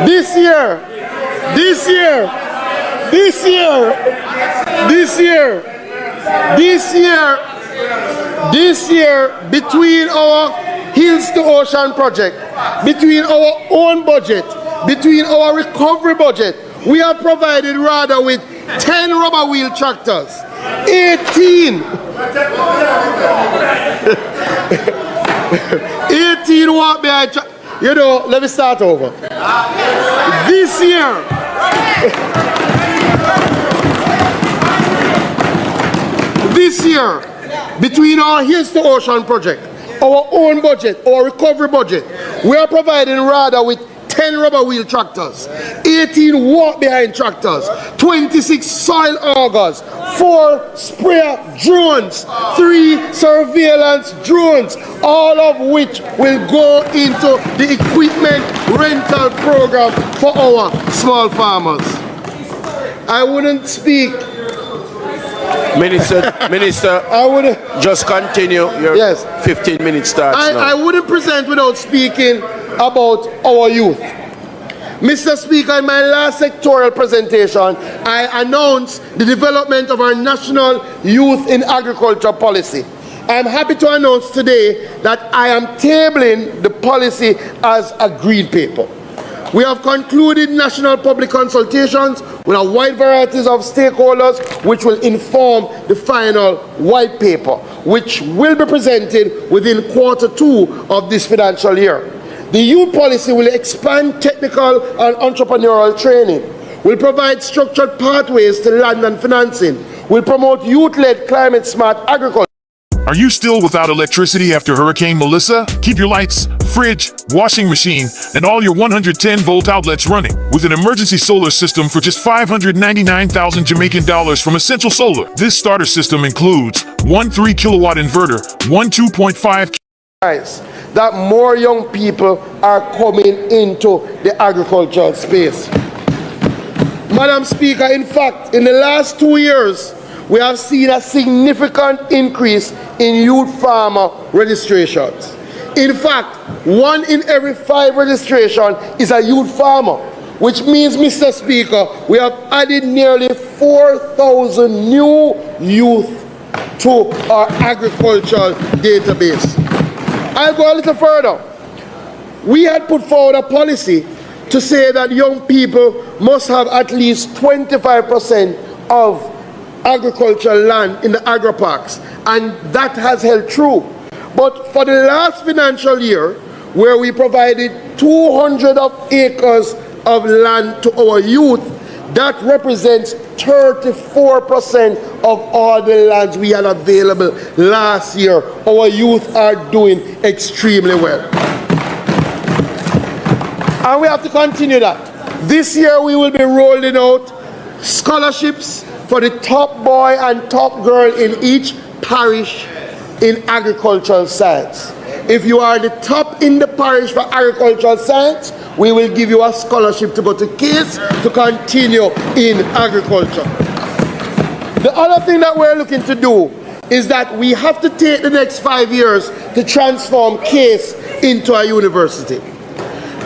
This year, between our Hills to Ocean project, between our own budget, between our recovery budget, we have provided rather with 10 rubber wheel tractors, 18 walk behind tractors. You know, let me start over. This year, between our Hills to Ocean project, our own budget, our recovery budget, we are providing rather with 10 rubber wheel tractors, 18 walk behind tractors, 26 soil augers, 4 sprayer drones, 3 surveillance drones, all of which will go into the equipment rental program for our small farmers. I wouldn't speak. Minister, I would just continue. Your 15 minutes starts now. I wouldn't present without speaking about our youth. Mr. Speaker, in my last sectoral presentation, I announced the development of our national youth in agriculture policy. I am happy to announce today that I am tabling the policy as a green paper. We have concluded national public consultations with a wide variety of stakeholders which will inform the final white paper, which will be presented within Q2 of this financial year. The youth policy will expand technical and entrepreneurial training, will provide structured pathways to land and financing, will promote youth-led climate-smart agriculture. Are you still without electricity after Hurricane Melissa? Keep your lights, fridge, washing machine, and all your 110-volt outlets running with an emergency solar system for just $599,000 Jamaican dollars from Essential Solar. This starter system includes one 3-kilowatt inverter, one 2.5 that more young people are coming into the agricultural space. Madam Speaker, in fact, in the last 2 years, we have seen a significant increase in youth farmer registrations. In fact, 1 in every 5 registration is a youth farmer, which means, Mr. Speaker, we have added nearly 4,000 new youth to our agricultural database. I'll go a little further. We had put forward a policy to say that young people must have at least 25% of agricultural land in the agri-parks, and that has held true. But for the last financial year, where we provided 200 acres of land to our youth, that represents 34% of all the lands we had available last year. Our youth are doing extremely well. And we have to continue that. This year we will be rolling out scholarships for the top boy and top girl in each parish in agricultural science. If you are the top in the parish for agricultural science, we will give you a scholarship to go to CASE to continue in agriculture. The other thing that we're looking to do is that we have to take the next 5 years to transform CASE into a university.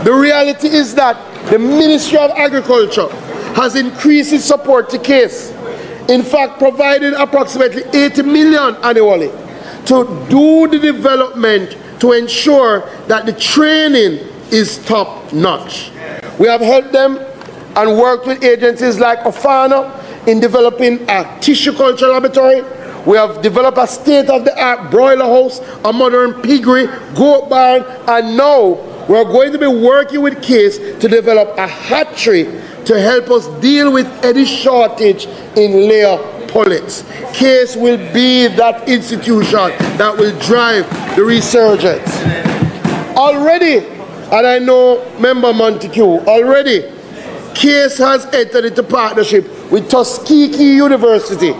The reality is that the Ministry of Agriculture has increased its support to CASE. In fact, providing approximately 80 million annually to do the development to ensure that the training is top notch. We have helped them and worked with agencies like Ofana in developing a tissue culture laboratory. We have developed a state-of-the-art broiler house, a modern piggery, goat barn, and now we're going to be working with CASE to develop a hatchery to help us deal with any shortage in layer pullets. CASE will be that institution that will drive the resurgence. Already, and I know Member Montague, already CASE has entered into partnership with Tuskegee University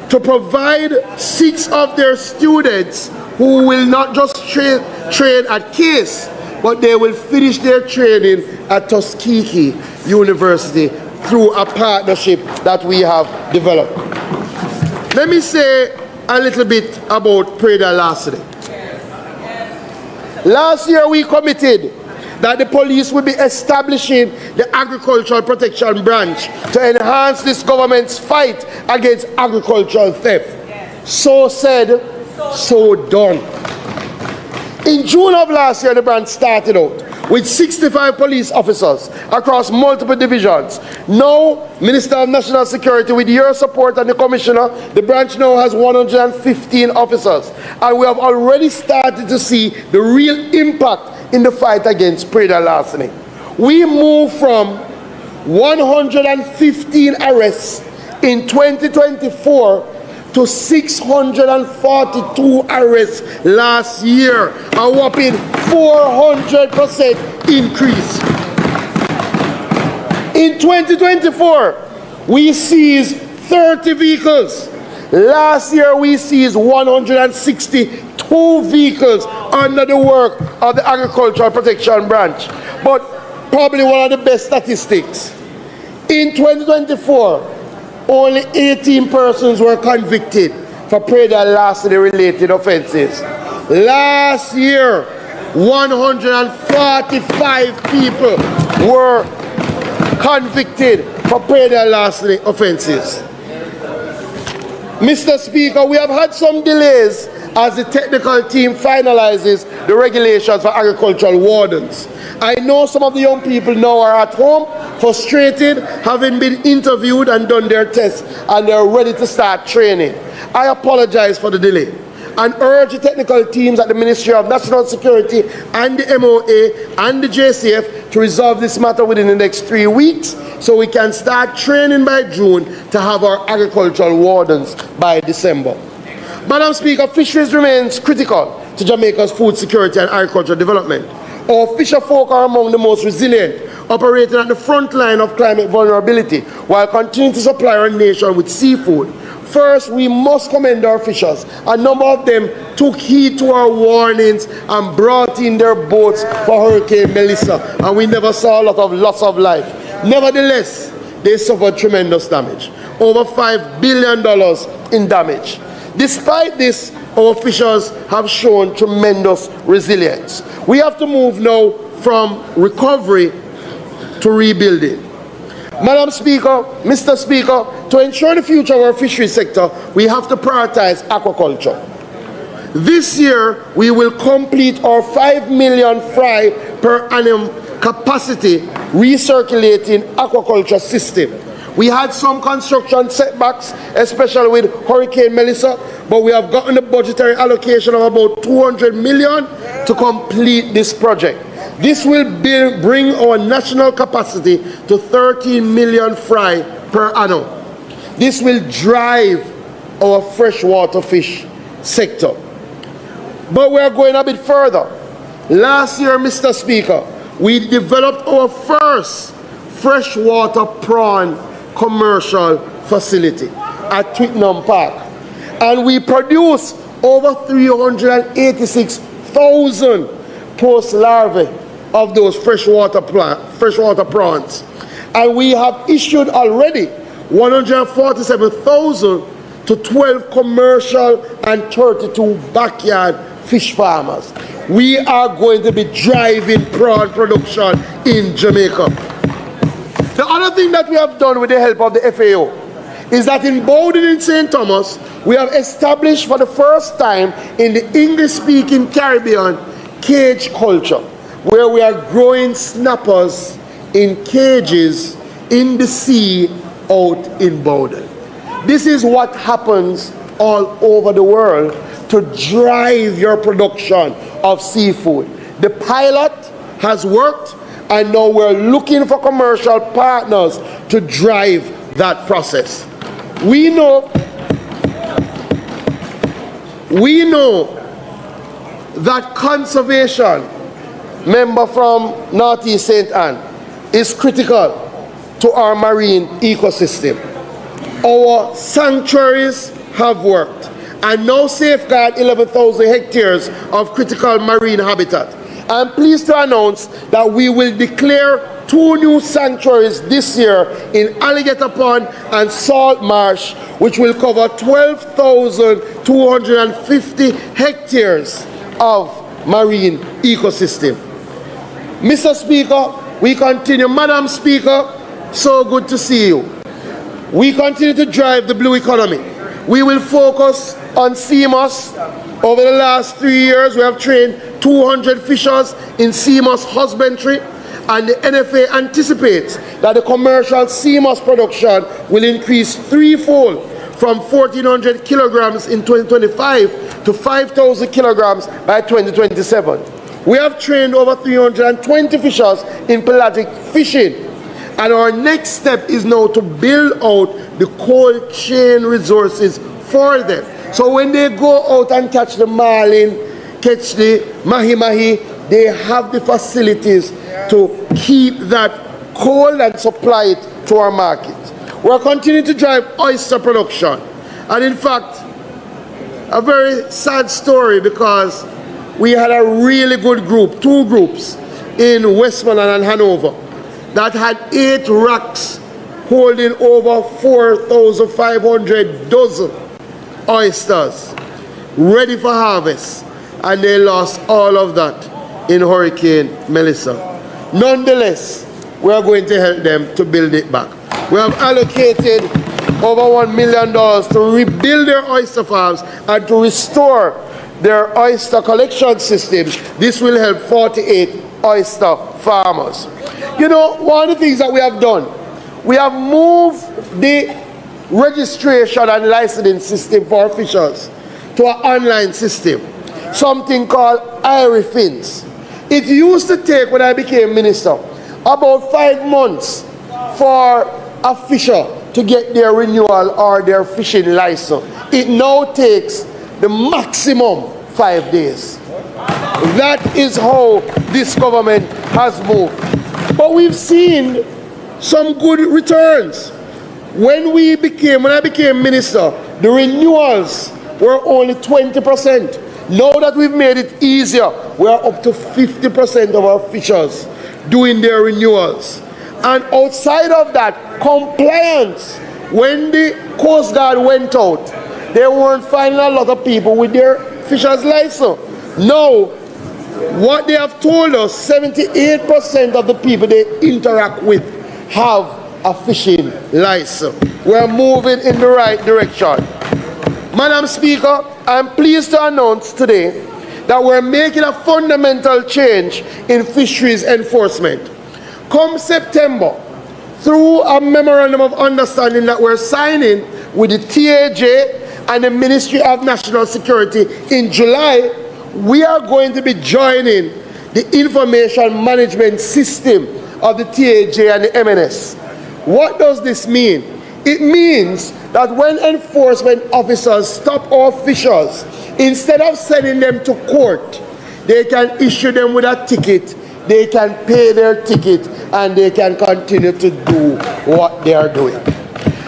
to provide 6 of their students who will not just train at CASE, but they will finish their training at Tuskegee University through a partnership that we have developed. Let me say a little bit about Preda Lastly. Last year we committed that the police will be establishing the Agricultural Protection Branch to enhance this government's fight against agricultural theft. So said, so done. In June of last year, the branch started out with 65 police officers across multiple divisions. Now, Minister of National Security, with your support and the Commissioner, the branch now has 115 officers. And we have already started to see the real impact in the fight against Preda larceny. We moved from 115 arrests in 2024 to 642 arrests last year, a whopping 400% increase. In 2024, we seized 30 vehicles. Last year, we seized 162 vehicles under the work of the Agricultural Protection Branch. But probably one of the best statistics. In 2024, only 18 persons were convicted for Preda larceny related offenses. Last year, 145 people were convicted for Preda larceny offenses. Mr. Speaker, we have had some delays as the technical team finalizes the regulations for agricultural wardens. I know some of the young people now are at home, frustrated, having been interviewed and done their tests, and they're ready to start training. I apologize for the delay and urge the technical teams at the Ministry of National Security and the MOA and the JCF to resolve this matter within the next 3 weeks so we can start training by June to have our agricultural wardens by December. Madam Speaker, fisheries remains critical to Jamaica's food security and agricultural development. Our fisher folk are among the most resilient, operating at the front line of climate vulnerability while continuing to supply our nation with seafood. First, we must commend our fishers. A number of them took heed to our warnings and brought in their boats for Hurricane Melissa, and we never saw a lot of loss of life. Nevertheless, they suffered tremendous damage, over $5 billion in damage. Despite this, our fishers have shown tremendous resilience. We have to move now from recovery to rebuilding. Madam Speaker, Mr. Speaker, to ensure the future of our fisheries sector, we have to prioritize aquaculture. This year, we will complete our 5 million fry per annum capacity recirculating aquaculture system. We had some construction setbacks, especially with Hurricane Melissa, but we have gotten a budgetary allocation of about $200 million to complete this project. This will bring our national capacity to 13 million fry per annum. This will drive our freshwater fish sector. But we are going a bit further. Last year, Mr. Speaker, we developed our first freshwater prawn commercial facility at Twickenham Park. And we produce over 386,000 post-larvae of those freshwater prawns. And we have issued already 147,000 to 12 commercial and 32 backyard fish farmers. We are going to be driving prawn production in Jamaica. The other thing that we have done with the help of the FAO is that in Bowden and St. Thomas, we have established for the first time in the English-speaking Caribbean cage culture, where we are growing snappers in cages in the sea out in Bowden. This is what happens all over the world to drive your production of seafood. The pilot has worked, and now we're looking for commercial partners to drive that process. We know that conservation, member from Northeast St. Anne, is critical to our marine ecosystem. Our sanctuaries have worked and now safeguard 11,000 hectares of critical marine habitat. I'm pleased to announce that we will declare 2 new sanctuaries this year in Alligator Pond and Salt Marsh, which will cover 12,250 hectares of marine ecosystem. Mr. Speaker, we continue. Madam Speaker, so good to see you. We continue to drive the blue economy. We will focus on CMOS. Over the last 3 years, we have trained 200 fishers in CMOS husbandry, and the NFA anticipates that the commercial CMOS production will increase threefold from 1,400 kilograms in 2025 to 5,000 kilograms by 2027. We have trained over 320 fishers in pelagic fishing, and our next step is now to build out the cold chain resources for them. So when they go out and catch the marlin, catch the mahi-mahi, they have the facilities to keep that cold and supply it to our market. We're continuing to drive oyster production. And in fact, a very sad story, because we had a really good group, 2 groups in Westmoreland and Hanover that had 8 racks holding over 4,500 dozen oysters ready for harvest, and they lost all of that in Hurricane Melissa. Nonetheless, we are going to help them to build it back. We have allocated over $1 million to rebuild their oyster farms and to restore their oyster collection systems. This will help 48 oyster farmers. You know, one of the things that we have done, we have moved the registration and licensing system for fishers to an online system, something called irrigation. It used to take, when I became minister, about 5 months for a fisher to get their renewal or their fishing license. It now takes the maximum 5 days. That is how this government has moved. But we've seen some good returns. When I became minister, the renewals were only 20%. Now that we've made it easier, we are up to 50% of our fishers doing their renewals. And outside of that, compliance. When the Coast Guard went out, they weren't finding a lot of people with their fisher's license. Now, what they have told us, 78% of the people they interact with have a fishing license. We're moving in the right direction. Madam Speaker, I'm pleased to announce today that we're making a fundamental change in fisheries enforcement. Come September, through a memorandum of understanding that we're signing with the TAJ and the Ministry of National Security in July, we are going to be joining the information management system of the TAJ and the MNS. What does this mean? It means that when enforcement officers stop our fishers, instead of sending them to court, they can issue them with a ticket, they can pay their ticket, and they can continue to do what they are doing.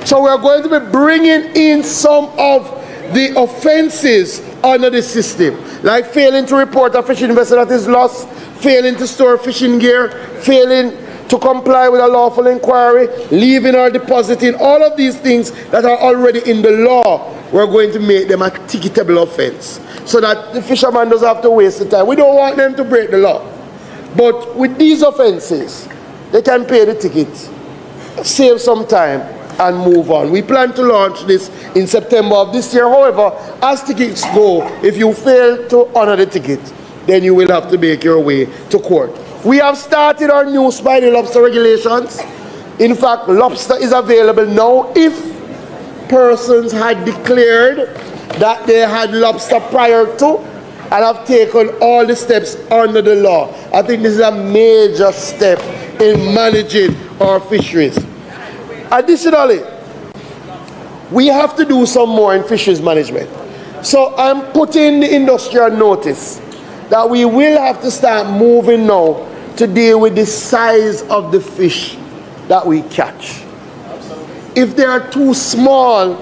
So we're going to be bringing in some of the offenses under the system, like failing to report a fishing vessel that is lost, failing to store fishing gear, failing to comply with a lawful inquiry, leaving or depositing, all of these things that are already in the law, we're going to make them a ticketable offense, so that the fisherman doesn't have to waste the time. We don't want them to break the law. But with these offenses, they can pay the ticket, save some time, and move on. We plan to launch this in September of this year. However, as tickets go, if you fail to honor the ticket, then you will have to make your way to court. We have started our new spiny lobster regulations. In fact, lobster is available now if persons had declared that they had lobster prior to and have taken all the steps under the law. I think this is a major step in managing our fisheries. Additionally, we have to do some more in fisheries management. So I'm putting the industry on notice that we will have to start moving now to deal with the size of the fish that we catch. If they are too small,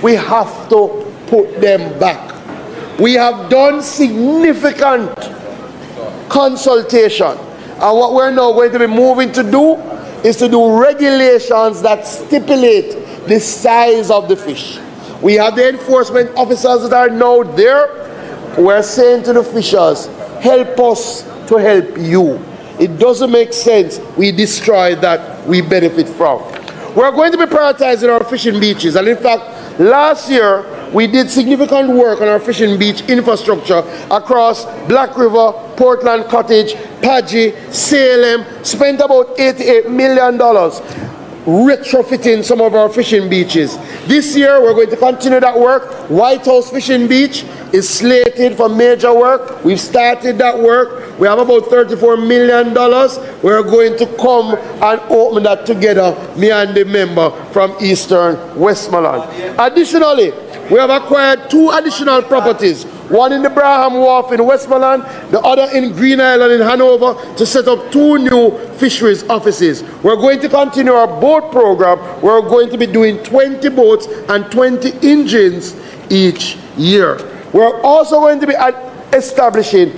we have to put them back. We have done significant consultation. And what we're now going to be moving to do is to do regulations that stipulate the size of the fish. We have the enforcement officers that are now there. We're saying to the fishers, help us to help you. It doesn't make sense we destroy that we benefit from. We're going to be prioritizing our fishing beaches, and in fact, last year we did significant work on our fishing beach infrastructure across Black River, Portland Cottage, Pagy, Salem, spent about $88 million retrofitting some of our fishing beaches. This year we're going to continue that work. White House Fishing Beach is slated for major work. We've started that work. We have about $34 million. We're going to come and open that together, me and the member from Eastern Westmoreland. Additionally, we have acquired 2 additional properties, one in the Braham Wharf in Westmoreland, the other in Green Island in Hanover, to set up 2 new fisheries offices. We're going to continue our boat program. We're going to be doing 20 boats and 20 engines each year. We're also going to be establishing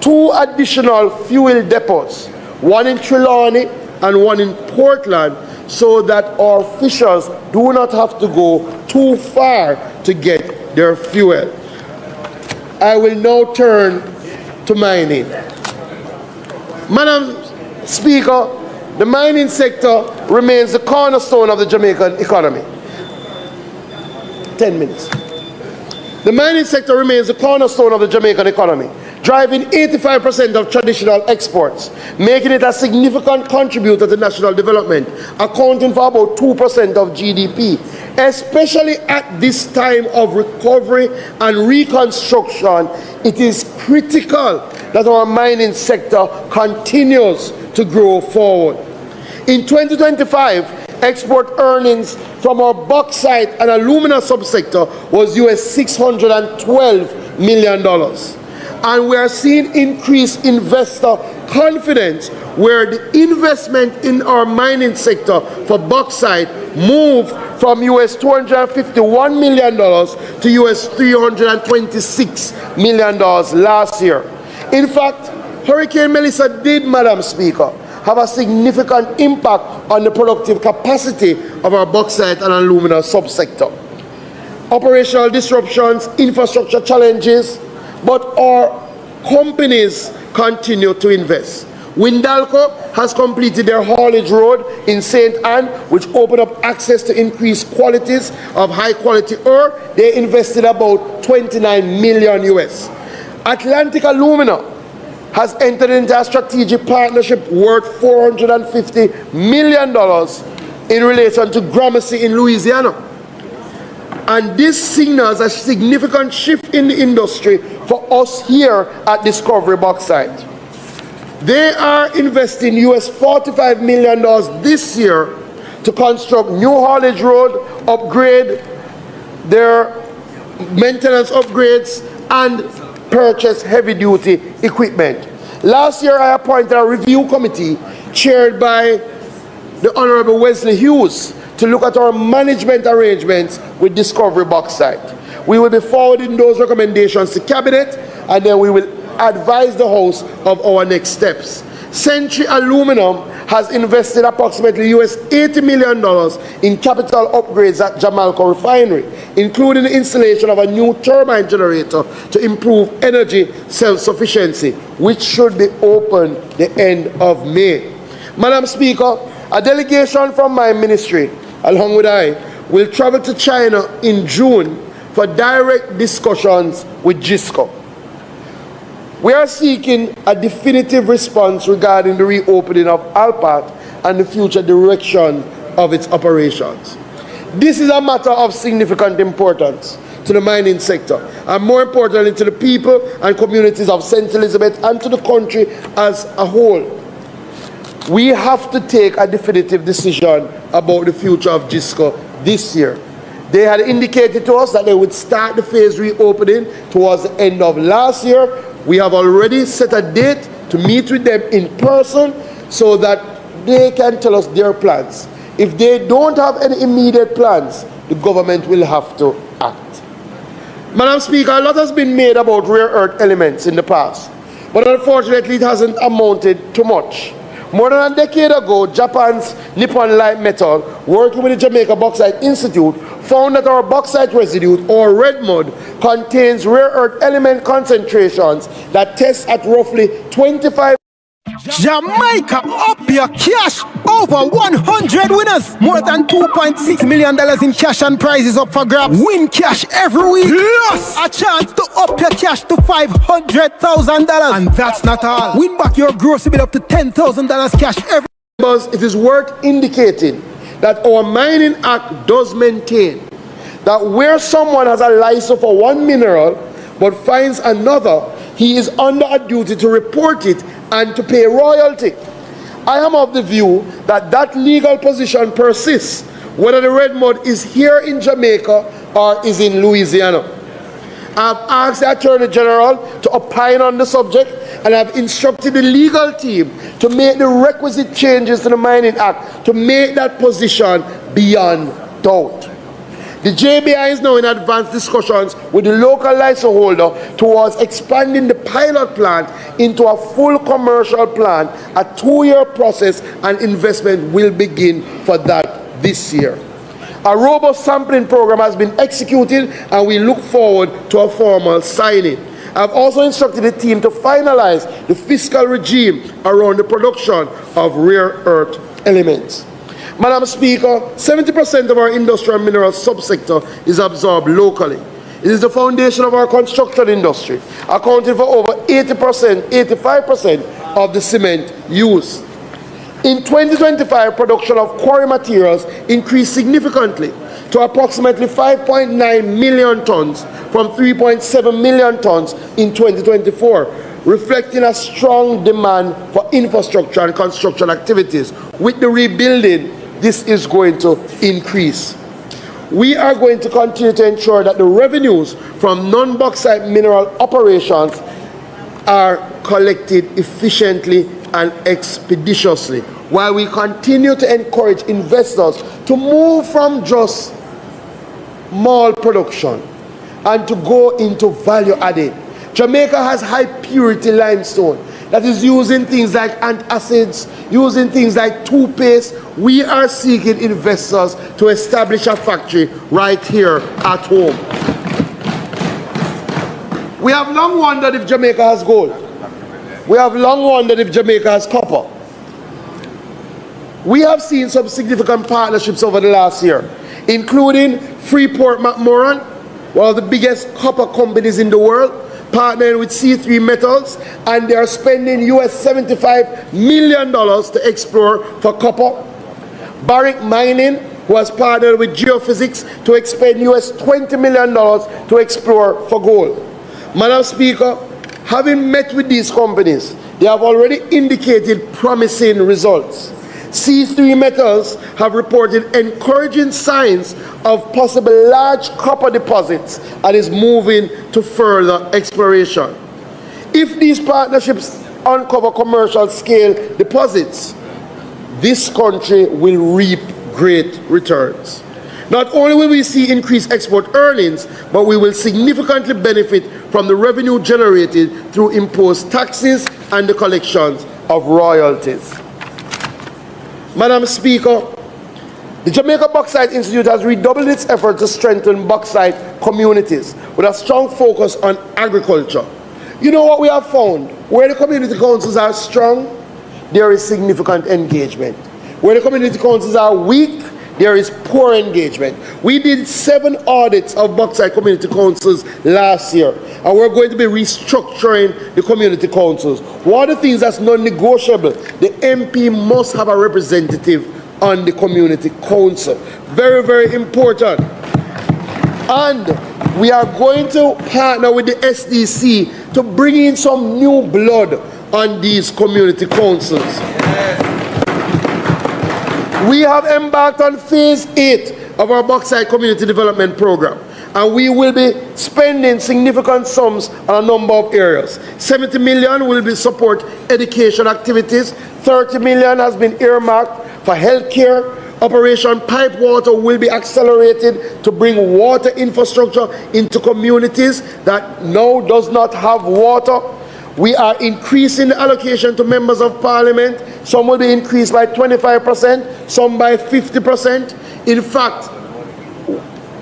2 additional fuel depots, one in Trelawney and one in Portland, so that our fishers do not have to go too far to get their fuel. I will now turn to mining. Madam Speaker, the mining sector remains the cornerstone of the Jamaican economy. 10 minutes. The mining sector remains the cornerstone of the Jamaican economy, driving 85% of traditional exports, making it a significant contributor to national development, accounting for about 2% of GDP. Especially at this time of recovery and reconstruction, it is critical that our mining sector continues to grow forward. In 2025, export earnings from our bauxite and alumina subsector was $612 million. And we are seeing increased investor confidence, where the investment in our mining sector for bauxite moved from $251 million to $326 million last year. In fact, Hurricane Melissa did, Madam Speaker, have a significant impact on the productive capacity of our bauxite and alumina subsector. Operational disruptions, infrastructure challenges, but our companies continue to invest. Windalco has completed their haulage road in St. Anne, which opened up access to increased qualities of high quality ore. They invested about $29 million US. Atlantic Alumina has entered into a strategic partnership worth $450 million in relation to Gramercy in Louisiana. And this signals a significant shift in the industry for us here at Discovery Bauxite. They are investing $45 million this year to construct new haulage road, upgrade their maintenance upgrades, and purchase heavy-duty equipment. Last year, I appointed a review committee chaired by the Honorable Wesley Hughes to look at our management arrangements with Discovery Bauxite. We will be forwarding those recommendations to Cabinet, and then we will advise the House of our next steps. Century Aluminum has invested approximately $80 million in capital upgrades at JAMAICA refinery, including the installation of a new turbine generator to improve energy self-sufficiency, which should be open the end of May. Madam Speaker, a delegation from my ministry, along with I, will travel to China in June for direct discussions with JISCO. We are seeking a definitive response regarding the reopening of Alpat and the future direction of its operations. This is a matter of significant importance to the mining sector, and more importantly to the people and communities of St. Elizabeth and to the country as a whole. We have to take a definitive decision about the future of JISCO this year. They had indicated to us that they would start the phase reopening towards the end of last year. We have already set a date to meet with them in person so that they can tell us their plans. If they don't have any immediate plans, the government will have to act. Madam Speaker, a lot has been made about rare earth elements in the past. but unfortunately it hasn't amounted to much. More than a decade ago, Japan's Nippon Light Metal, working with the Jamaica Bauxite Institute, found that our bauxite residue, or red mud, contains rare earth element concentrations that test at roughly 25. Jamaica up your cash. Over 100 winners. More than $2.6 million in cash and prizes up for grabs. Win cash every week. Plus a chance to up your cash to $500,000. And that's not all. Win back your grocery bill up to $10,000 cash every. It is worth indicating that our Mining Act does maintain that where someone has a license for one mineral but finds another, he is under a duty to report it and to pay royalty. I am of the view that that legal position persists, whether the red mud is here in Jamaica or is in Louisiana. I have asked the Attorney General to opine on the subject, and I have instructed the legal team to make the requisite changes to the Mining Act to make that position beyond doubt. The JBI is now in advanced discussions with the local license holder towards expanding the pilot plant into a full commercial plant. A 2-year process and investment will begin for that this year. A robust sampling program has been executed and we look forward to a formal signing. I've also instructed the team to finalize the fiscal regime around the production of rare earth elements. Madam Speaker, 70% of our industrial mineral subsector is absorbed locally. It is the foundation of our construction industry, accounting for over 85% of the cement used. In 2025, production of quarry materials increased significantly to approximately 5.9 million tons from 3.7 million tons in 2024, reflecting a strong demand for infrastructure and construction activities. With the rebuilding, this is going to increase. We are going to continue to ensure that the revenues from non-bauxite mineral operations are collected efficiently and expeditiously, while we continue to encourage investors to move from just mall production and to go into value added. Jamaica has high purity limestone that is using things like antacids, using things like toothpaste. We are seeking investors to establish a factory right here at home. We have long wondered if Jamaica has gold. We have long wondered if Jamaica has copper. We have seen some significant partnerships over the last year, including Freeport-McMoran, one of the biggest copper companies in the world, partnering with C3 Metals, and they are spending US $75 million to explore for copper. Barrick Mining, who has partnered with Geophysics to expend US $20 million to explore for gold. Madam Speaker, having met with these companies, they have already indicated promising results. C3 Metals have reported encouraging signs of possible large copper deposits and is moving to further exploration. If these partnerships uncover commercial scale deposits, this country will reap great returns. Not only will we see increased export earnings, but we will significantly benefit from the revenue generated through imposed taxes and the collections of royalties. Madam Speaker, the Jamaica Bauxite Institute has redoubled its effort to strengthen bauxite communities with a strong focus on agriculture. You know what we have found? Where the community councils are strong, there is significant engagement. Where the community councils are weak, there is poor engagement. We did 7 audits of bauxite community councils last year, and we're going to be restructuring the community councils. One of the things that's non-negotiable, the MP must have a representative on the community council. Very, very important. And we are going to partner with the SDC to bring in some new blood on these community councils. We have embarked on phase 8 of our bauxite community development program, and we will be spending significant sums on a number of areas. 70 million will be support education activities. 30 million has been earmarked for healthcare. Operation Pipe Water will be accelerated to bring water infrastructure into communities that now does not have water. We are increasing the allocation to members of parliament. Some will be increased by 25%, some by 50%. In fact,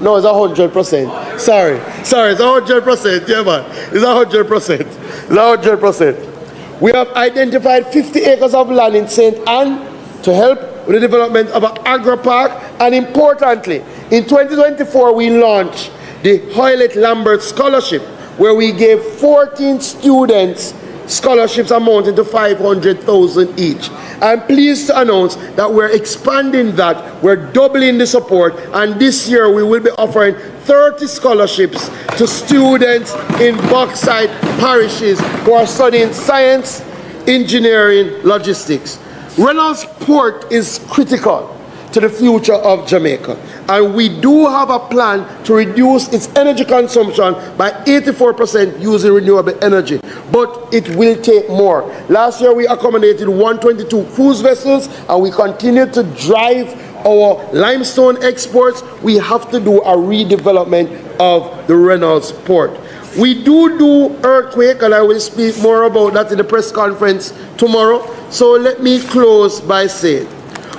no, it's 100%. Sorry, it's 100%. Yeah, man, it's 100%. It's 100%. We have identified 50 acres of land in St. Anne to help with the development of an agro park. And importantly, in 2024, we launched the Hoylett Lambert Scholarship, where we gave 14 students scholarships amounting to 500,000 each. I'm pleased to announce that we're expanding that, we're doubling the support, and this year we will be offering 30 scholarships to students in bauxite parishes who are studying science, engineering, logistics. Reynolds Port is critical to the future of Jamaica, and we do have a plan to reduce its energy consumption by 84% using renewable energy, but it will take more. Last year we accommodated 122 cruise vessels, and we continue to drive our limestone exports. We have to do a redevelopment of the Reynolds Port. We do earthquake, and I will speak more about that in the press conference tomorrow. So let me close by saying,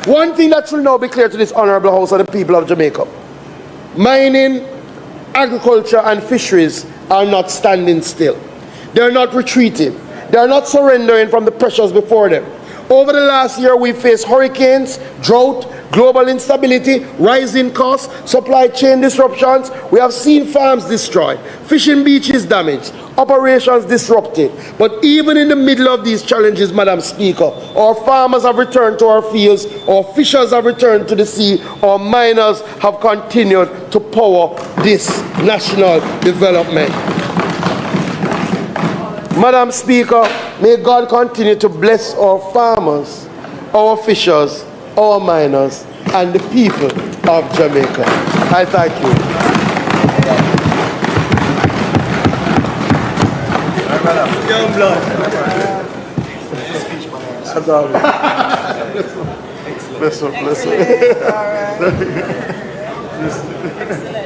one thing that should now be clear to this honorable house and the people of Jamaica: mining, agriculture, and fisheries are not standing still. They're not retreating. They're not surrendering from the pressures before them. Over the last year, we faced hurricanes, drought, global instability, rising costs, supply chain disruptions. We have seen farms destroyed, fishing beaches damaged, operations disrupted. But even in the middle of these challenges, Madam Speaker, our farmers have returned to our fields, our fishers have returned to the sea, our miners have continued to power this national development. Madam Speaker, may God continue to bless our farmers, our fishers, our miners, and the people of Jamaica. I thank you. Young blood. Bless you.